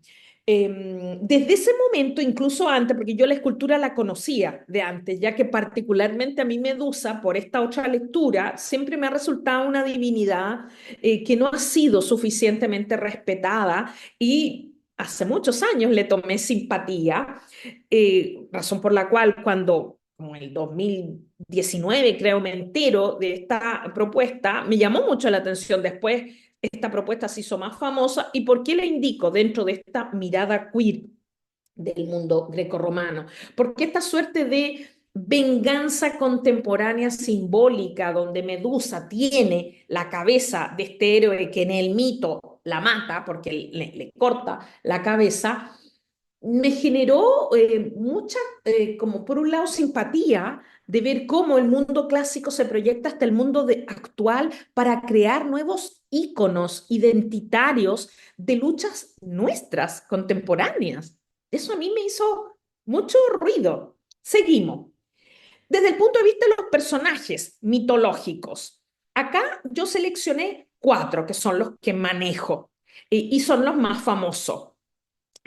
desde ese momento, incluso antes, porque yo la escultura la conocía de antes, ya que particularmente a mí Medusa, por esta otra lectura, siempre me ha resultado una divinidad que no ha sido suficientemente respetada y hace muchos años le tomé simpatía, razón por la cual cuando como en el 2019, creo, me entero de esta propuesta, me llamó mucho la atención. Después, esta propuesta se hizo más famosa. ¿Y por qué la indico dentro de esta mirada queer del mundo grecorromano? Porque esta suerte de venganza contemporánea simbólica, donde Medusa tiene la cabeza de este héroe que en el mito la mata, porque le corta la cabeza, me generó mucha, como por un lado, simpatía de ver cómo el mundo clásico se proyecta hasta el mundo actual para crear nuevos íconos identitarios de luchas nuestras, contemporáneas. Eso a mí me hizo mucho ruido. Seguimos. Desde el punto de vista de los personajes mitológicos, acá yo seleccioné cuatro que son los que manejo y son los más famosos.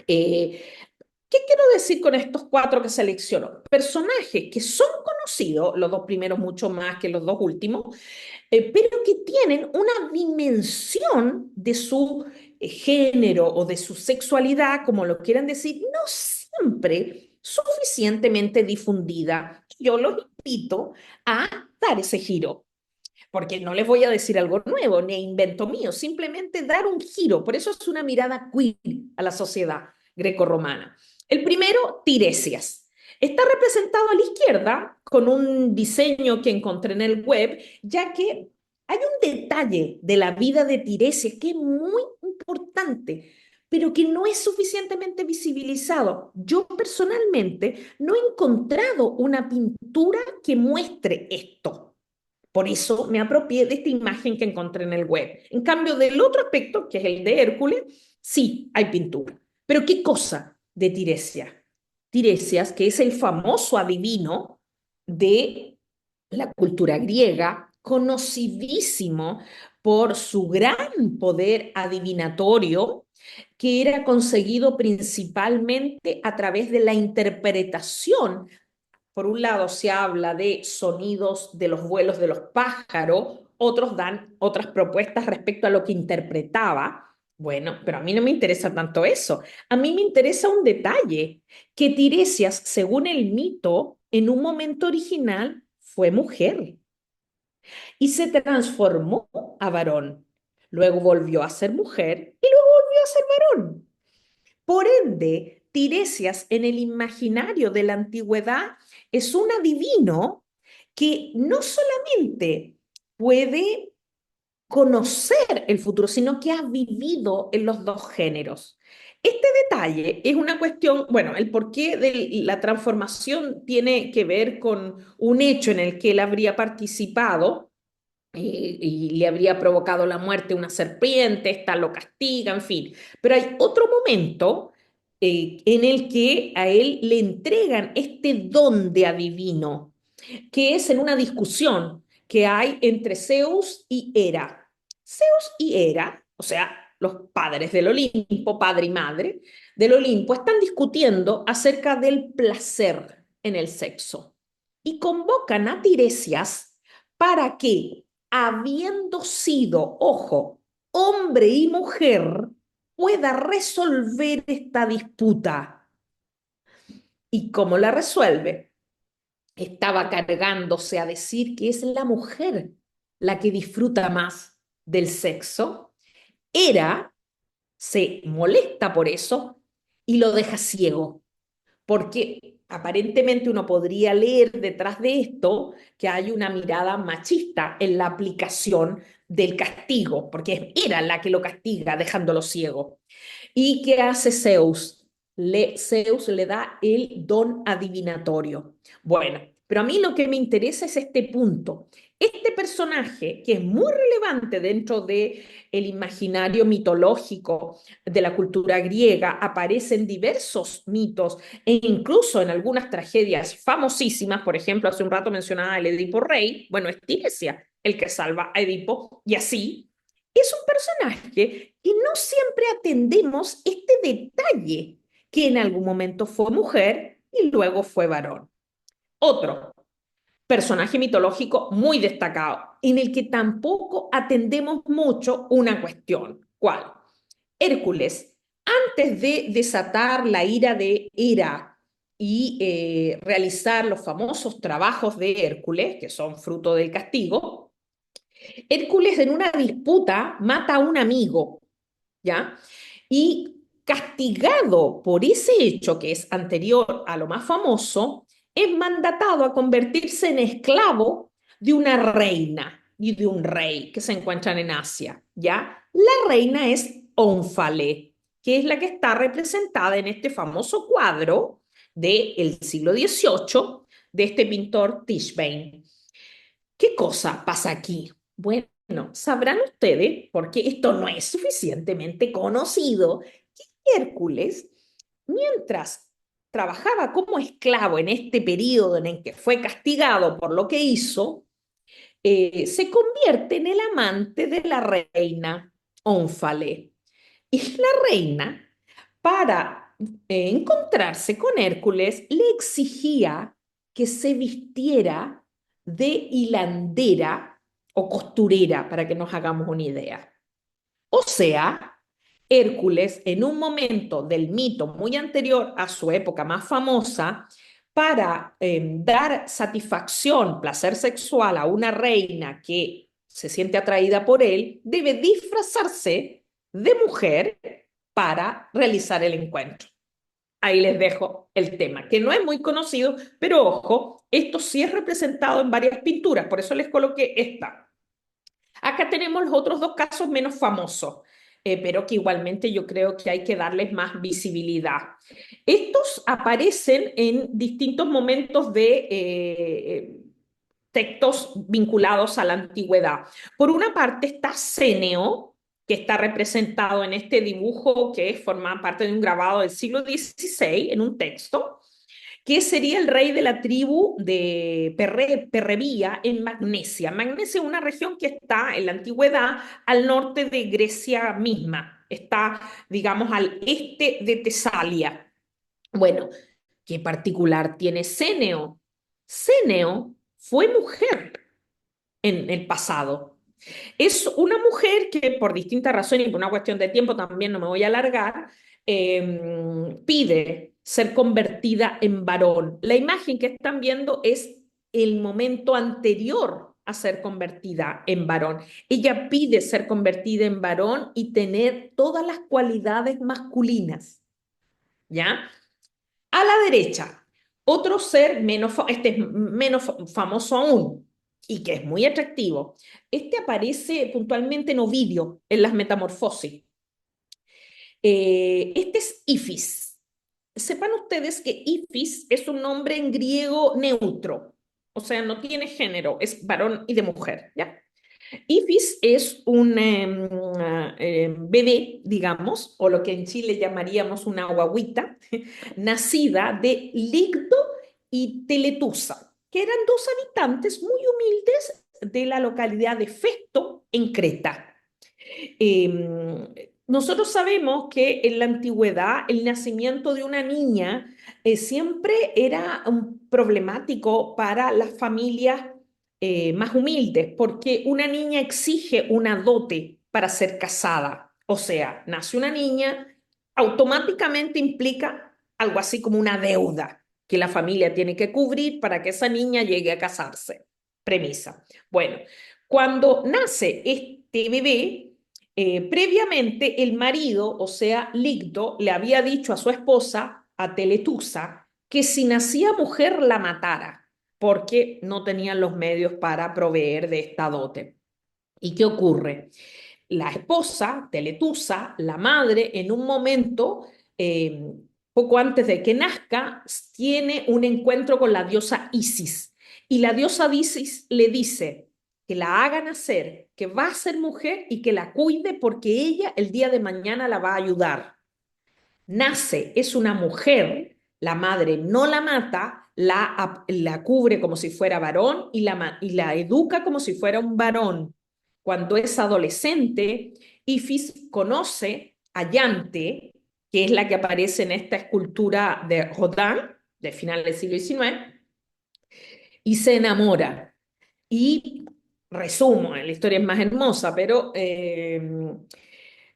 Eh, ¿Qué quiero decir con estos cuatro que selecciono? Personajes que son conocidos, los dos primeros mucho más que los dos últimos, pero que tienen una dimensión de su género o de su sexualidad, como lo quieran decir, no siempre suficientemente difundida. Yo los invito a dar ese giro, porque no les voy a decir algo nuevo, ni invento mío, simplemente dar un giro. Por eso es una mirada queer a la sociedad grecorromana. El primero, Tiresias. Está representado a la izquierda con un diseño que encontré en el web, ya que hay un detalle de la vida de Tiresias que es muy importante, pero que no es suficientemente visibilizado. Yo personalmente no he encontrado una pintura que muestre esto. Por eso me apropié de esta imagen que encontré en el web. En cambio, del otro aspecto, que es el de Hércules, sí hay pintura. Pero ¿qué cosa de Tiresias? Tiresias, que es el famoso adivino de la cultura griega, conocidísimo por su gran poder adivinatorio, que era conseguido principalmente a través de la interpretación. Por un lado se habla de sonidos de los vuelos de los pájaros, otros dan otras propuestas respecto a lo que interpretaba. Bueno, pero a mí no me interesa tanto eso. A mí me interesa un detalle, que Tiresias, según el mito, en un momento original fue mujer y se transformó a varón. Luego volvió a ser mujer y luego volvió a ser varón. Por ende, Tiresias en el imaginario de la antigüedad es un adivino que no solamente puede conocer el futuro, sino que ha vivido en los dos géneros. Este detalle es una cuestión, bueno, el porqué de la transformación tiene que ver con un hecho en el que él habría participado y le habría provocado la muerte una serpiente, esta lo castiga, en fin. Pero hay otro momento en el que a él le entregan este don de adivino, que es en una discusión que hay entre Zeus y Hera. Zeus y Hera, o sea, los padres del Olimpo, padre y madre del Olimpo, están discutiendo acerca del placer en el sexo y convocan a Tiresias para que, habiendo sido, ojo, hombre y mujer, pueda resolver esta disputa. ¿Y cómo la resuelve? Estaba cargándose a decir que es la mujer la que disfruta más del sexo. Hera se molesta por eso y lo deja ciego, porque aparentemente uno podría leer detrás de esto que hay una mirada machista en la aplicación del castigo, porque es Hera la que lo castiga dejándolo ciego. ¿Y qué hace Zeus? Zeus le da el don adivinatorio. Bueno, pero a mí lo que me interesa es este punto. Este personaje, que es muy relevante dentro del imaginario mitológico de la cultura griega, aparece en diversos mitos e incluso en algunas tragedias famosísimas. Por ejemplo, hace un rato mencionaba el Edipo Rey. Bueno, es Tiresia el que salva a Edipo y así es un personaje que no siempre atendemos este detalle, que en algún momento fue mujer y luego fue varón. Otro personaje mitológico muy destacado, en el que tampoco atendemos mucho una cuestión. ¿Cuál? Hércules, antes de desatar la ira de Hera y realizar los famosos trabajos de Hércules, que son fruto del castigo, Hércules en una disputa mata a un amigo, ¿ya? Y castigado por ese hecho que es anterior a lo más famoso, es mandatado a convertirse en esclavo de una reina y de un rey que se encuentran en Asia, ¿ya? La reina es Ónfale, que es la que está representada en este famoso cuadro del siglo XVIII de este pintor Tischbein. ¿Qué cosa pasa aquí? Bueno, sabrán ustedes, porque esto no es suficientemente conocido, que Hércules, mientras trabajaba como esclavo en este periodo en el que fue castigado por lo que hizo, se convierte en el amante de la reina Ónfale. Y la reina, para encontrarse con Hércules, le exigía que se vistiera de hilandera o costurera, para que nos hagamos una idea. O sea, Hércules, en un momento del mito muy anterior a su época más famosa, para dar satisfacción, placer sexual a una reina que se siente atraída por él, debe disfrazarse de mujer para realizar el encuentro. Ahí les dejo el tema, que no es muy conocido, pero ojo, esto sí es representado en varias pinturas, por eso les coloqué esta. Acá tenemos los otros dos casos menos famosos, pero que igualmente yo creo que hay que darles más visibilidad. Estos aparecen en distintos momentos de textos vinculados a la antigüedad. Por una parte está Céneo, que está representado en este dibujo que forma parte de un grabado del siglo XVI en un texto, que sería el rey de la tribu de Perrebía en Magnesia. Magnesia es una región que está en la antigüedad al norte de Grecia misma, está, digamos, al este de Tesalia. Bueno, ¿qué particular tiene Céneo? Céneo fue mujer en el pasado. Es una mujer que por distintas razones y por una cuestión de tiempo también no me voy a alargar, pide ser convertida en varón. La imagen que están viendo es el momento anterior a ser convertida en varón. Ella pide ser convertida en varón y tener todas las cualidades masculinas, ¿ya? A la derecha, otro ser menos, este es menos famoso aún y que es muy atractivo. Este aparece puntualmente en Ovidio, en las Metamorfosis. Este es Ifis. Sepan ustedes que Ifis es un nombre en griego neutro, o sea, no tiene género, es varón y de mujer, ¿ya? Ifis es un bebé, digamos, o lo que en Chile llamaríamos una guaguita, nacida de Ligdo y Teletusa, que eran dos habitantes muy humildes de la localidad de Festo, en Creta. nosotros sabemos que en la antigüedad el nacimiento de una niña siempre era problemático para las familias más humildes, porque una niña exige una dote para ser casada. O sea, nace una niña, automáticamente implica algo así como una deuda que la familia tiene que cubrir para que esa niña llegue a casarse. Premisa. Bueno, cuando nace este bebé, previamente el marido, o sea, Ligdo, le había dicho a su esposa, a Teletusa, que si nacía mujer la matara, porque no tenían los medios para proveer de esta dote. ¿Y qué ocurre? La esposa, Teletusa, la madre, en un momento, poco antes de que nazca, tiene un encuentro con la diosa Isis. Y la diosa Isis le dice que la haga nacer, que va a ser mujer y que la cuide porque ella el día de mañana la va a ayudar. Nace, es una mujer, la madre no la mata, la cubre como si fuera varón y la educa como si fuera un varón. Cuando es adolescente, Ifis conoce a Yante, que es la que aparece en esta escultura de Rodin, de final del siglo XIX, y se enamora. Y resumo, la historia es más hermosa, pero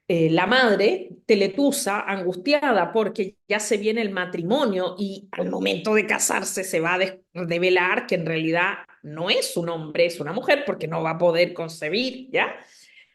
la madre, Teletusa, angustiada porque ya se viene el matrimonio y al momento de casarse se va a develar que en realidad no es un hombre, es una mujer porque no va a poder concebir, ¿ya?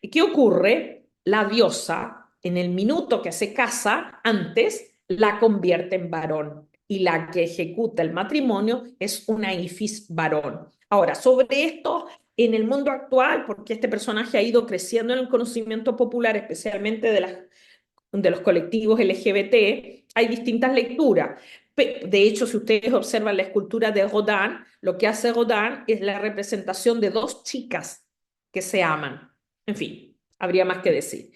¿Y qué ocurre? La diosa, en el minuto que se casa, antes la convierte en varón y la que ejecuta el matrimonio es una Ifis varón. Ahora, sobre esto, en el mundo actual, porque este personaje ha ido creciendo en el conocimiento popular, especialmente de los colectivos LGBT, hay distintas lecturas. De hecho, si ustedes observan la escultura de Rodin, lo que hace Rodin es la representación de dos chicas que se aman. En fin, habría más que decir.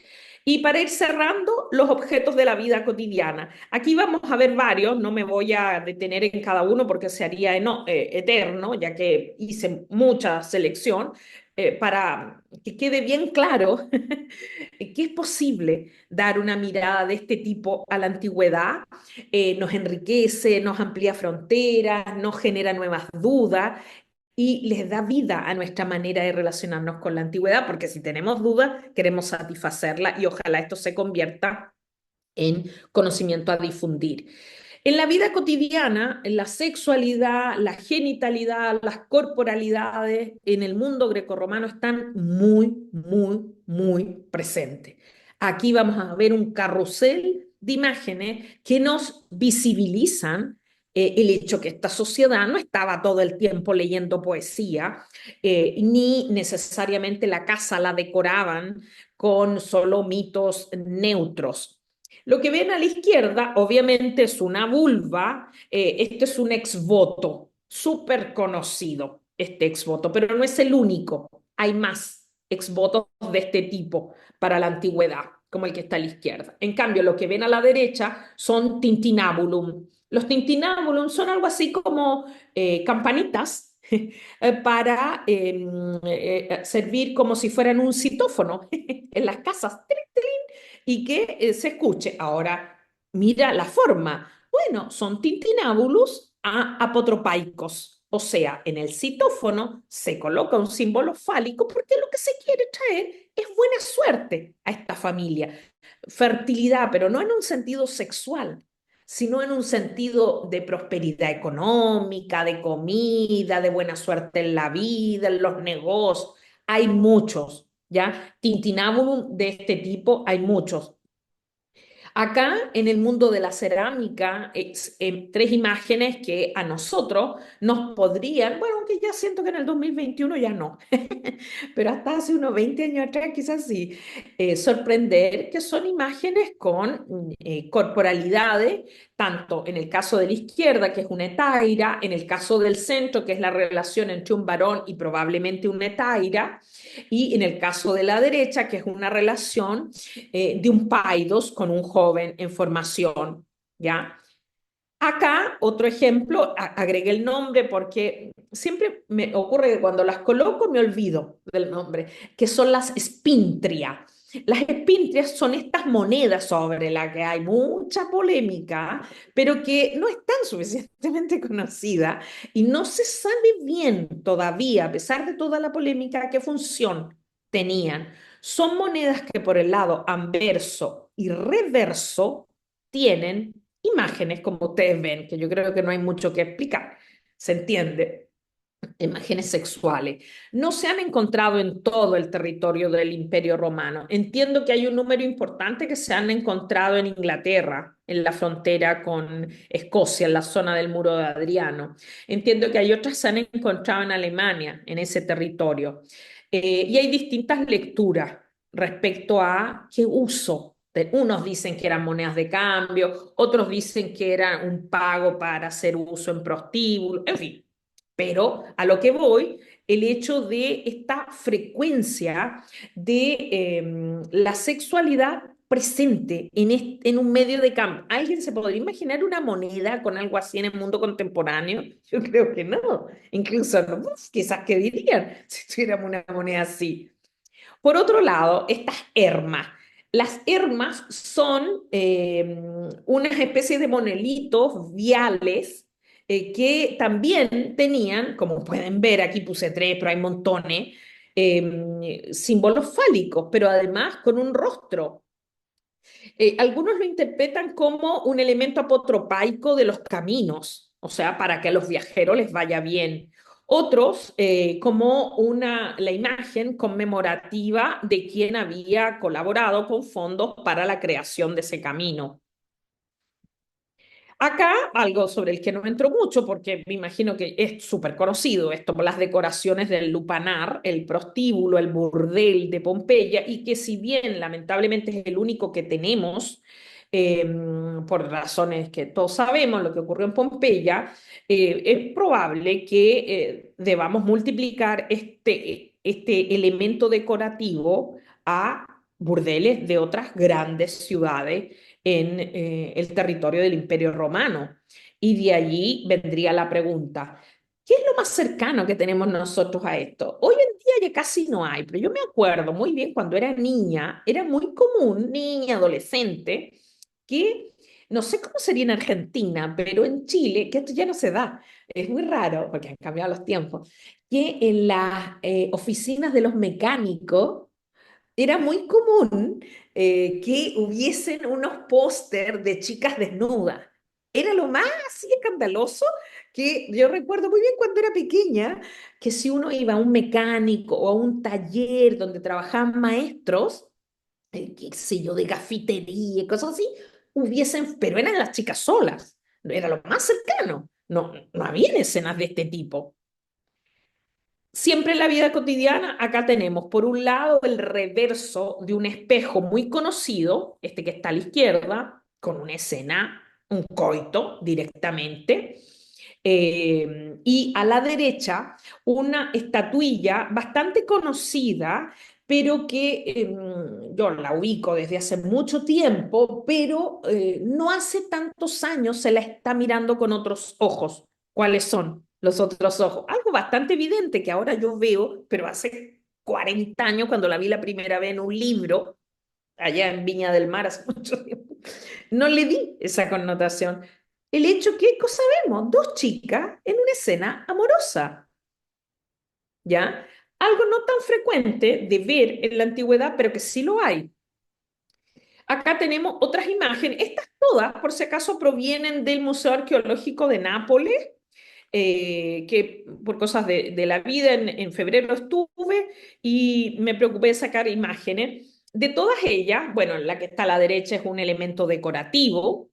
Y para ir cerrando, los objetos de la vida cotidiana. Aquí vamos a ver varios, no me voy a detener en cada uno porque se haría eterno, ya que hice mucha selección, para que quede bien claro que es posible dar una mirada de este tipo a la antigüedad. Nos enriquece, nos amplía fronteras, nos genera nuevas dudas y les da vida a nuestra manera de relacionarnos con la antigüedad, porque si tenemos dudas, queremos satisfacerla y ojalá esto se convierta en conocimiento a difundir. En la vida cotidiana, la sexualidad, la genitalidad, las corporalidades en el mundo grecorromano están muy, muy, muy presentes. Aquí vamos a ver un carrusel de imágenes que nos visibilizan el hecho que esta sociedad no estaba todo el tiempo leyendo poesía, ni necesariamente la casa la decoraban con solo mitos neutros. Lo que ven a la izquierda, obviamente, es una vulva. Este es un exvoto, súper conocido, este exvoto, pero no es el único. Hay más exvotos de este tipo para la antigüedad, como el que está a la izquierda. En cambio, lo que ven a la derecha son tintinabulum. Los tintinabulum son algo así como campanitas para servir como si fueran un citófono en las casas y que se escuche. Ahora, mira la forma. Bueno, son tintinábulos apotropaicos. O sea, en el citófono se coloca un símbolo fálico porque lo que se quiere traer es buena suerte a esta familia. Fertilidad, pero no en un sentido sexual, sino en un sentido de prosperidad económica, de comida, de buena suerte en la vida, en los negocios. Hay muchos, ¿ya? Tintinnabulum de este tipo hay muchos. Acá en el mundo de la cerámica, tres imágenes que a nosotros nos podrían, bueno, aunque ya siento que en el 2021 ya no, pero hasta hace unos 20 años atrás quizás sí, sorprender que son imágenes con corporalidades, tanto en el caso de la izquierda, que es una etaira, en el caso del centro, que es la relación entre un varón y probablemente una etaira, y en el caso de la derecha, que es una relación de un paidos con un joven en formación, ¿ya? Acá, otro ejemplo, agregué el nombre porque siempre me ocurre que cuando las coloco me olvido del nombre, que son las spintria. Las espintrias son estas monedas sobre las que hay mucha polémica, pero que no están suficientemente conocidas y no se sabe bien todavía, a pesar de toda la polémica, qué función tenían. Son monedas que por el lado anverso y reverso tienen imágenes, como ustedes ven, que yo creo que no hay mucho que explicar. ¿Se entiende? Imágenes sexuales. No se han encontrado en todo el territorio del Imperio Romano. Entiendo que hay un número importante que se han encontrado en Inglaterra, en la frontera con Escocia, en la zona del Muro de Adriano. Entiendo que hay otras que se han encontrado en Alemania, en ese territorio. Y hay distintas lecturas respecto a qué uso. Unos dicen que eran monedas de cambio, otros dicen que era un pago para hacer uso en prostíbulo, en fin. Pero a lo que voy, el hecho de esta frecuencia de la sexualidad presente en un medio de cambio. ¿Alguien se podría imaginar una moneda con algo así en el mundo contemporáneo? Yo creo que no. Incluso, ¿no? Pues, quizás qué dirían si tuviéramos una moneda así. Por otro lado, estas hermas. Las hermas son unas especies de monolitos viales que también tenían, como pueden ver, aquí puse tres, pero hay montones, símbolos fálicos, pero además con un rostro. Algunos lo interpretan como un elemento apotropaico de los caminos, o sea, para que a los viajeros les vaya bien. Otros como la imagen conmemorativa de quien había colaborado con fondos para la creación de ese camino. Acá, algo sobre el que no entro mucho, porque me imagino que es súper conocido esto, las decoraciones del lupanar, el prostíbulo, el burdel de Pompeya, y que si bien lamentablemente es el único que tenemos, eh, por razones que todos sabemos, lo que ocurrió en Pompeya, es probable que debamos multiplicar este elemento decorativo a burdeles de otras grandes ciudades en el territorio del Imperio Romano. Y de allí vendría la pregunta, ¿qué es lo más cercano que tenemos nosotros a esto? Hoy en día ya casi no hay, pero yo me acuerdo muy bien cuando era niña, era muy común, niña, adolescente, que no sé cómo sería en Argentina, pero en Chile, que esto ya no se da, es muy raro porque han cambiado los tiempos, que en las oficinas de los mecánicos era muy común que hubiesen unos póster de chicas desnudas. Era lo más así escandaloso que yo recuerdo muy bien cuando era pequeña, que si uno iba a un mecánico o a un taller donde trabajaban maestros, qué sé yo, de gafitería, y cosas así, hubiesen, pero eran las chicas solas, era lo más cercano, no había escenas de este tipo. Siempre en la vida cotidiana, acá tenemos por un lado el reverso de un espejo muy conocido, este que está a la izquierda, con una escena, un coito directamente, y a la derecha una estatuilla bastante conocida, pero que yo la ubico desde hace mucho tiempo, pero no hace tantos años se la está mirando con otros ojos. ¿Cuáles son los otros ojos? Algo bastante evidente que ahora yo veo, pero hace 40 años cuando la vi la primera vez en un libro, allá en Viña del Mar hace mucho tiempo, no le di esa connotación. El hecho que, ¿qué sabemos? Dos chicas en una escena amorosa, ¿ya? Algo no tan frecuente de ver en la antigüedad, pero que sí lo hay. Acá tenemos otras imágenes. Estas todas, por si acaso, provienen del Museo Arqueológico de Nápoles, que por cosas de la vida en febrero estuve y me preocupé de sacar imágenes. De todas ellas, bueno, la que está a la derecha es un elemento decorativo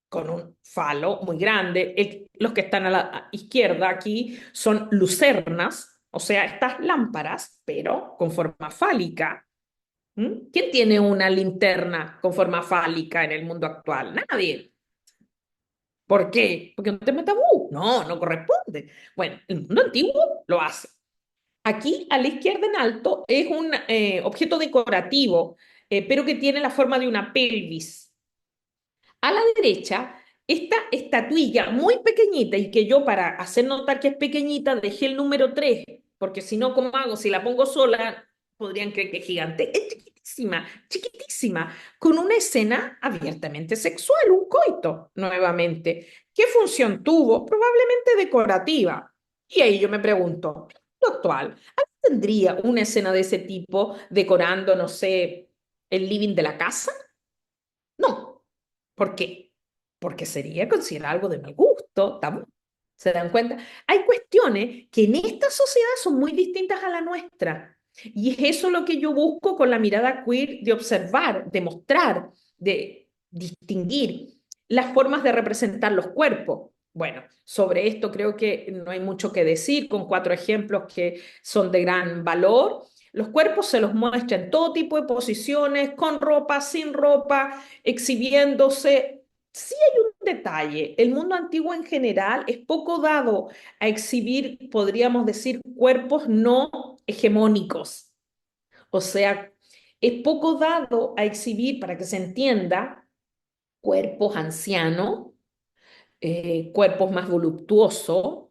con un falo muy grande. Los que están a la izquierda aquí son lucernas, o sea, estas lámparas, pero con forma fálica. ¿Mm? ¿Quién tiene una linterna con forma fálica en el mundo actual? Nadie. ¿Por qué? Porque es un tema tabú. No, no corresponde. Bueno, el mundo antiguo lo hace. Aquí, a la izquierda en alto, es un objeto decorativo, pero que tiene la forma de una pelvis. A la derecha, esta estatuilla muy pequeñita y que yo para hacer notar que es pequeñita dejé el número 3 porque si no, ¿cómo hago? Si la pongo sola, podrían creer que es gigante. Es cortísima, chiquitísima, con una escena abiertamente sexual, un coito, nuevamente. ¿Qué función tuvo? Probablemente decorativa. Y ahí yo me pregunto, lo actual, ¿alguien tendría una escena de ese tipo decorando, no sé, el living de la casa? No. ¿Por qué? Porque sería considerado algo de mal gusto, tabú. ¿Se dan cuenta? Hay cuestiones que en esta sociedad son muy distintas a la nuestra. Y es eso lo que yo busco con la mirada queer, de observar, de mostrar, de distinguir las formas de representar los cuerpos. Bueno, sobre esto creo que no hay mucho que decir, con cuatro ejemplos que son de gran valor. Los cuerpos se los muestra en todo tipo de posiciones, con ropa, sin ropa, exhibiéndose. Sí hay un detalle, el mundo antiguo en general es poco dado a exhibir, podríamos decir, cuerpos no hegemónicos. O sea, es poco dado a exhibir, para que se entienda, cuerpos ancianos, cuerpos más voluptuosos,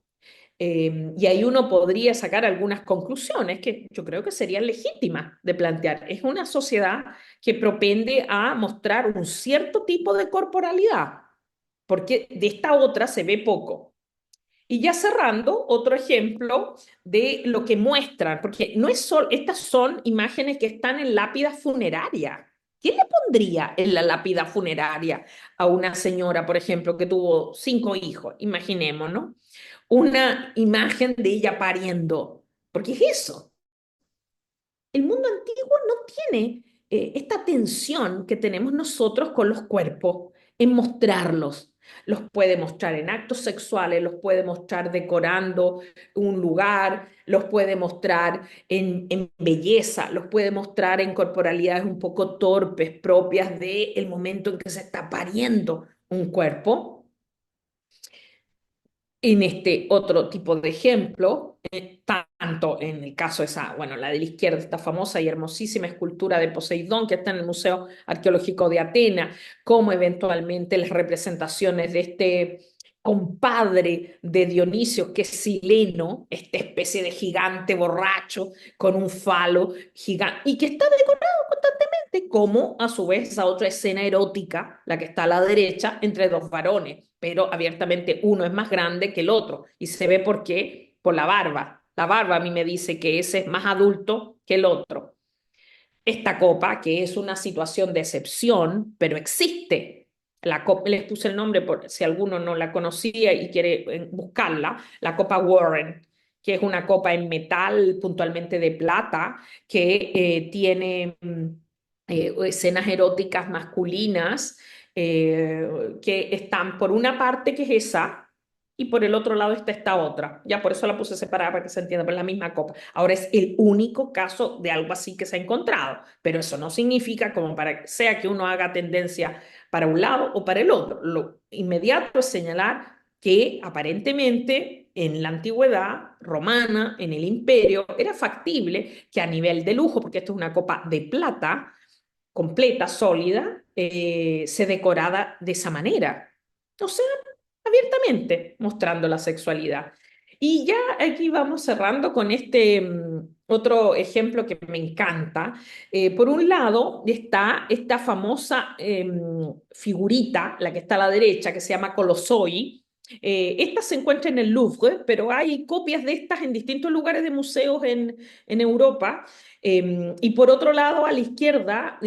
y ahí uno podría sacar algunas conclusiones que yo creo que serían legítimas de plantear. Es una sociedad que propende a mostrar un cierto tipo de corporalidad, porque de esta otra se ve poco. Y ya cerrando, otro ejemplo de lo que muestran, porque no es solo, estas son imágenes que están en lápidas funerarias. ¿Quién le pondría en la lápida funeraria a una señora, por ejemplo, que tuvo 5 hijos? Imaginemos, ¿no? Una imagen de ella pariendo. Porque es eso. El mundo antiguo no tiene esta tensión que tenemos nosotros con los cuerpos en mostrarlos. Los puede mostrar en actos sexuales, los puede mostrar decorando un lugar, los puede mostrar en belleza, los puede mostrar en corporalidades un poco torpes, propias del momento en que se está pariendo un cuerpo. En este otro tipo de ejemplo, tanto en el caso de esa, bueno, la de la izquierda, esta famosa y hermosísima escultura de Poseidón que está en el Museo Arqueológico de Atenas, como eventualmente las representaciones de este compadre de Dionisio, que es Sileno, esta especie de gigante borracho con un falo gigante, y que está decorado constantemente, como a su vez esa otra escena erótica, la que está a la derecha, entre dos varones, pero abiertamente uno es más grande que el otro, y se ve por qué, por la barba. La barba a mí me dice que ese es más adulto que el otro. Esta copa, que es una situación de excepción, pero existe. La copa, les puse el nombre por si alguno no la conocía y quiere buscarla, la copa Warren, que es una copa en metal, puntualmente de plata, que tiene escenas eróticas masculinas que están por una parte, que es esa, y por el otro lado está esta otra. Ya por eso la puse separada para que se entienda, pero es la misma copa. Ahora es el único caso de algo así que se ha encontrado, pero eso no significa como para sea que uno haga tendencia para un lado o para el otro. Lo inmediato es señalar que aparentemente en la antigüedad romana, en el imperio, era factible que a nivel de lujo, porque esto es una copa de plata completa, sólida, se decorara de esa manera. O sea, abiertamente mostrando la sexualidad. Y ya aquí vamos cerrando con este otro ejemplo que me encanta. Por un lado está esta famosa figurita, la que está a la derecha, que se llama Colossoi. Esta se encuentra en el Louvre, pero hay copias de estas en distintos lugares de museos en Europa. Y por otro lado, a la izquierda,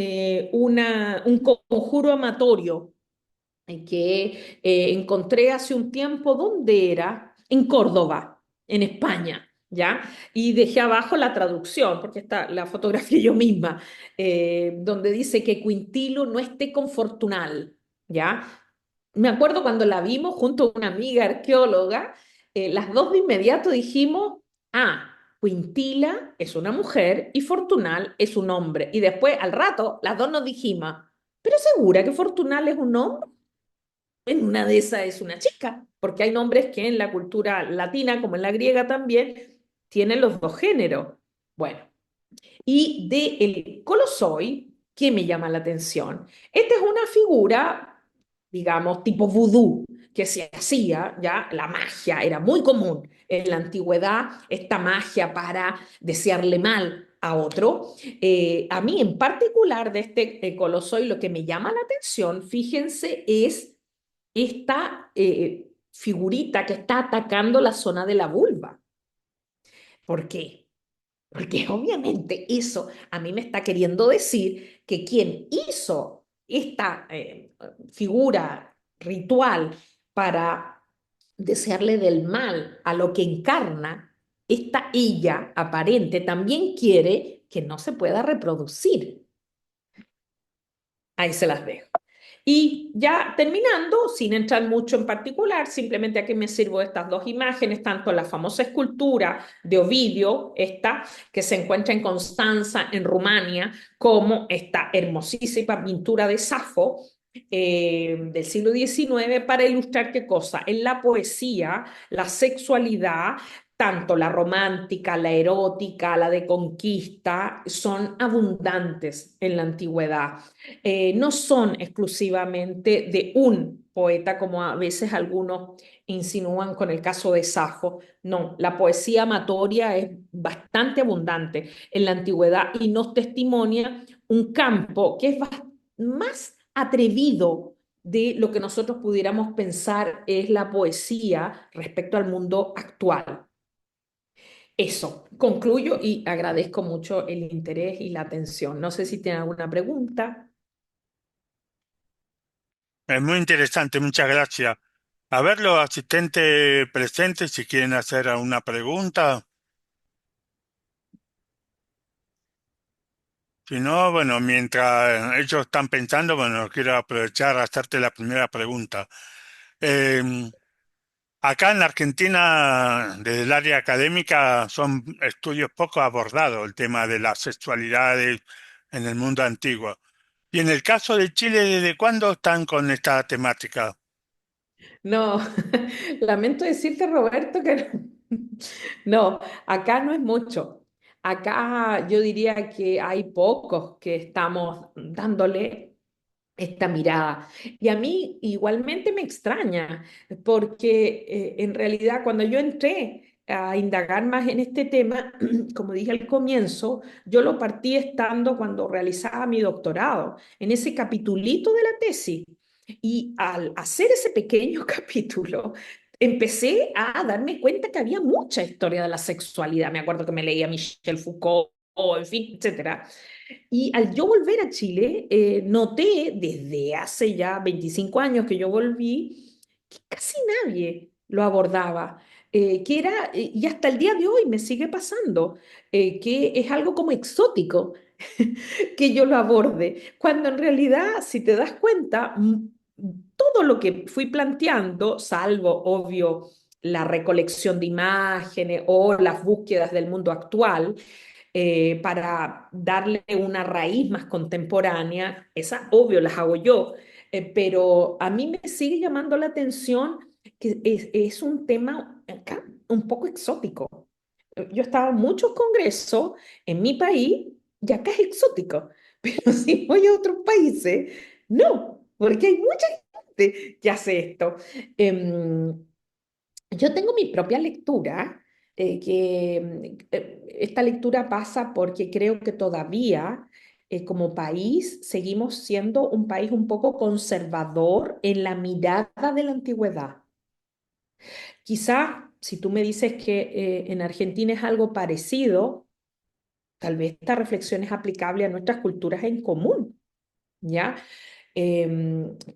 un conjuro amatorio que encontré hace un tiempo. ¿Dónde era? En Córdoba, en España, ¿ya? Y dejé abajo la traducción, porque está la fotografía yo misma, donde dice que Quintilo no esté con Fortunal, ¿ya? Me acuerdo cuando la vimos junto a una amiga arqueóloga, las dos de inmediato dijimos, ah, Quintila es una mujer y Fortunal es un hombre. Y después, al rato, las dos nos dijimos, ¿pero segura que Fortunal es un hombre? En una de esas es una chica, porque hay nombres que en la cultura latina, como en la griega también, tienen los dos géneros. Bueno, y de el Colosoi, ¿qué me llama la atención? Esta es una figura, digamos, tipo vudú, que se hacía, ya la magia era muy común en la antigüedad, esta magia para desearle mal a otro. A mí en particular de este colosoy lo que me llama la atención, fíjense, es esta figurita que está atacando la zona de la vulva. ¿Por qué? Porque obviamente eso a mí me está queriendo decir que quien hizo esta figura ritual para desearle del mal a lo que encarna, esta ella aparente también quiere que no se pueda reproducir. Ahí se las dejo. Y ya terminando, sin entrar mucho en particular, simplemente aquí me sirvo de estas dos imágenes, tanto la famosa escultura de Ovidio, esta que se encuentra en Constanza, en Rumania, como esta hermosísima pintura de Safo, del siglo XIX, para ilustrar qué cosa. En la poesía, la sexualidad, tanto la romántica, la erótica, la de conquista, son abundantes en la antigüedad. No son exclusivamente de un poeta, como a veces algunos insinúan con el caso de Safo. No, la poesía amatoria es bastante abundante en la antigüedad y nos testimonia un campo que es más atrevido de lo que nosotros pudiéramos pensar es la poesía respecto al mundo actual. Eso, concluyo y agradezco mucho el interés y la atención. No sé si tienen alguna pregunta. Es muy interesante, muchas gracias. A ver, los asistentes presentes, si quieren hacer alguna pregunta. Si no, bueno, mientras ellos están pensando, bueno, quiero aprovechar a hacerte la primera pregunta. Eh, Acá en la Argentina, desde el área académica, son estudios poco abordados el tema de las sexualidades en el mundo antiguo. Y en el caso de Chile, ¿desde cuándo están con esta temática? No, lamento decirte, Roberto, que no. No, acá no es mucho. Acá yo diría que hay pocos que estamos dándole esta mirada. Y a mí igualmente me extraña, porque en realidad cuando yo entré a indagar más en este tema, como dije al comienzo, yo lo partí estando cuando realizaba mi doctorado, en ese capitulito de la tesis. Y al hacer ese pequeño capítulo, empecé a darme cuenta que había mucha historia de la sexualidad. Me acuerdo que me leía Michel Foucault, en fin, etcétera. Y al yo volver a Chile, noté desde hace ya 25 años que yo volví, que casi nadie lo abordaba, que era, y hasta el día de hoy me sigue pasando, que es algo como exótico que yo lo aborde, cuando en realidad, si te das cuenta, todo lo que fui planteando, salvo, obvio, la recolección de imágenes o las búsquedas del mundo actual, para darle una raíz más contemporánea, esas obvio las hago yo, pero a mí me sigue llamando la atención que es un tema acá un poco exótico. Yo estaba en muchos congresos en mi país y acá es exótico, pero si voy a otros países, no, porque hay mucha gente que hace esto. Em, yo tengo mi propia lectura, esta lectura pasa porque creo que todavía como país seguimos siendo un país un poco conservador en la mirada de la antigüedad. Quizá si tú me dices que en Argentina es algo parecido, tal vez esta reflexión es aplicable a nuestras culturas en común, ¿ya?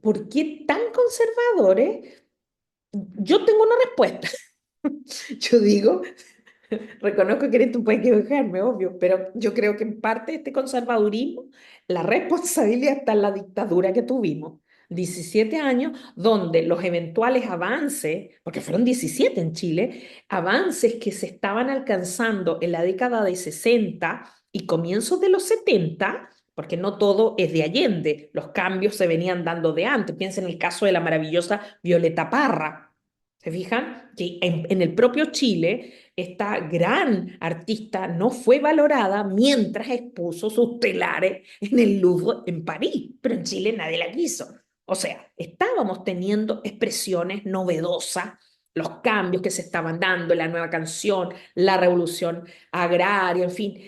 ¿Por qué tan conservadores? Yo tengo una respuesta. Yo digo, reconozco que tú puedes equivocarme, obvio, pero yo creo que en parte este conservadurismo, la responsabilidad está en la dictadura que tuvimos. 17 años donde los eventuales avances, porque fueron 17 en Chile, avances que se estaban alcanzando en la década de 60 y comienzos de los 70, porque no todo es de Allende, los cambios se venían dando de antes. Piensa en el caso de la maravillosa Violeta Parra. ¿Se fijan? Que en el propio Chile esta gran artista no fue valorada mientras expuso sus telares en el Louvre en París, pero en Chile nadie la quiso. O sea, estábamos teniendo expresiones novedosas, los cambios que se estaban dando, la nueva canción, la revolución agraria, en fin.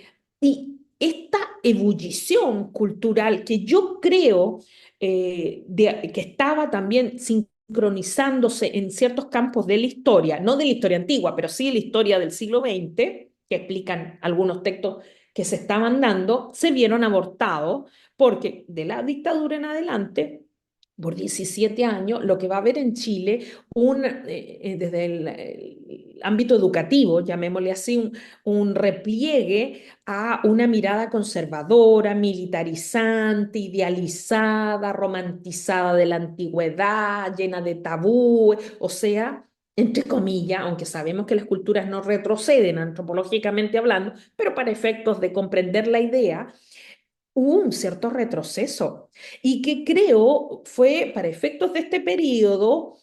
Y esta ebullición cultural que yo creo que estaba también sincronizándose en ciertos campos de la historia, no de la historia antigua, pero sí de la historia del siglo XX, que explican algunos textos que se estaban dando, se vieron abortados porque de la dictadura en adelante, por 17 años, lo que va a haber en Chile, desde el ámbito educativo, llamémosle así, un repliegue a una mirada conservadora, militarizante, idealizada, romantizada de la antigüedad, llena de tabúes, o sea, entre comillas, aunque sabemos que las culturas no retroceden antropológicamente hablando, pero para efectos de comprender la idea, hubo un cierto retroceso y que creo fue para efectos de este periodo,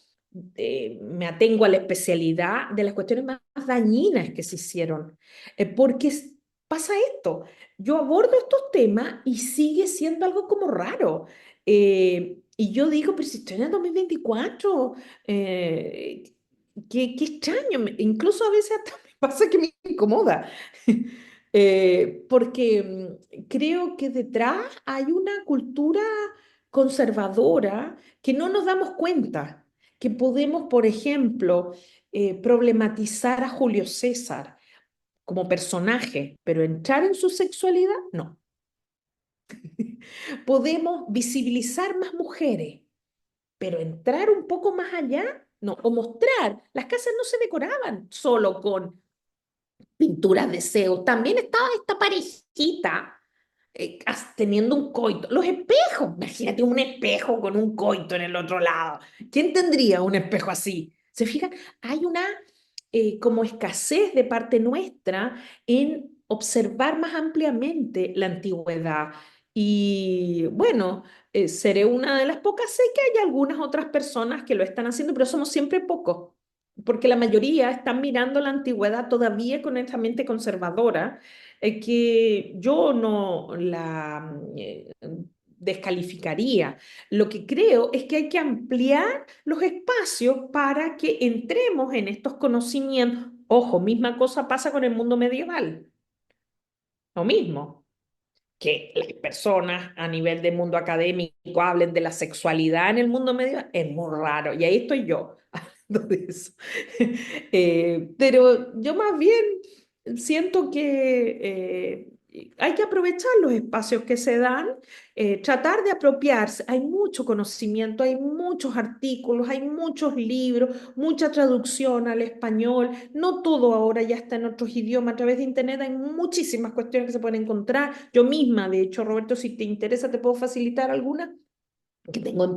me atengo a la especialidad de las cuestiones más dañinas que se hicieron, porque pasa esto, yo abordo estos temas y sigue siendo algo como raro. Y yo digo, pero si estoy en el 2024, qué extraño, incluso a veces hasta me pasa que me incomoda. Porque creo que detrás hay una cultura conservadora que no nos damos cuenta, que podemos, por ejemplo, problematizar a Julio César como personaje, pero entrar en su sexualidad, no. Podemos visibilizar más mujeres, pero entrar un poco más allá, no. O mostrar, las casas no se decoraban solo con pinturas de Zeus, también estaba esta parejita teniendo un coito. Los espejos, imagínate un espejo con un coito en el otro lado. ¿Quién tendría un espejo así? ¿Se fijan? Hay una como escasez de parte nuestra en observar más ampliamente la antigüedad. Y bueno, seré una de las pocas. Sé que hay algunas otras personas que lo están haciendo, pero somos siempre pocos, porque la mayoría están mirando la antigüedad todavía con esta mente conservadora, que yo no la descalificaría. Lo que creo es que hay que ampliar los espacios para que entremos en estos conocimientos. Ojo, misma cosa pasa con el mundo medieval, lo mismo que las personas a nivel del mundo académico hablen de la sexualidad en el mundo medieval, es muy raro. Y ahí estoy yo hablando de eso. Pero yo más bien siento que hay que aprovechar los espacios que se dan, tratar de apropiarse. Hay mucho conocimiento, hay muchos artículos, hay muchos libros, mucha traducción al español. No todo ahora ya está en otros idiomas. A través de Internet hay muchísimas cuestiones que se pueden encontrar. Yo misma, de hecho, Roberto, si te interesa, te puedo facilitar alguna que tengo en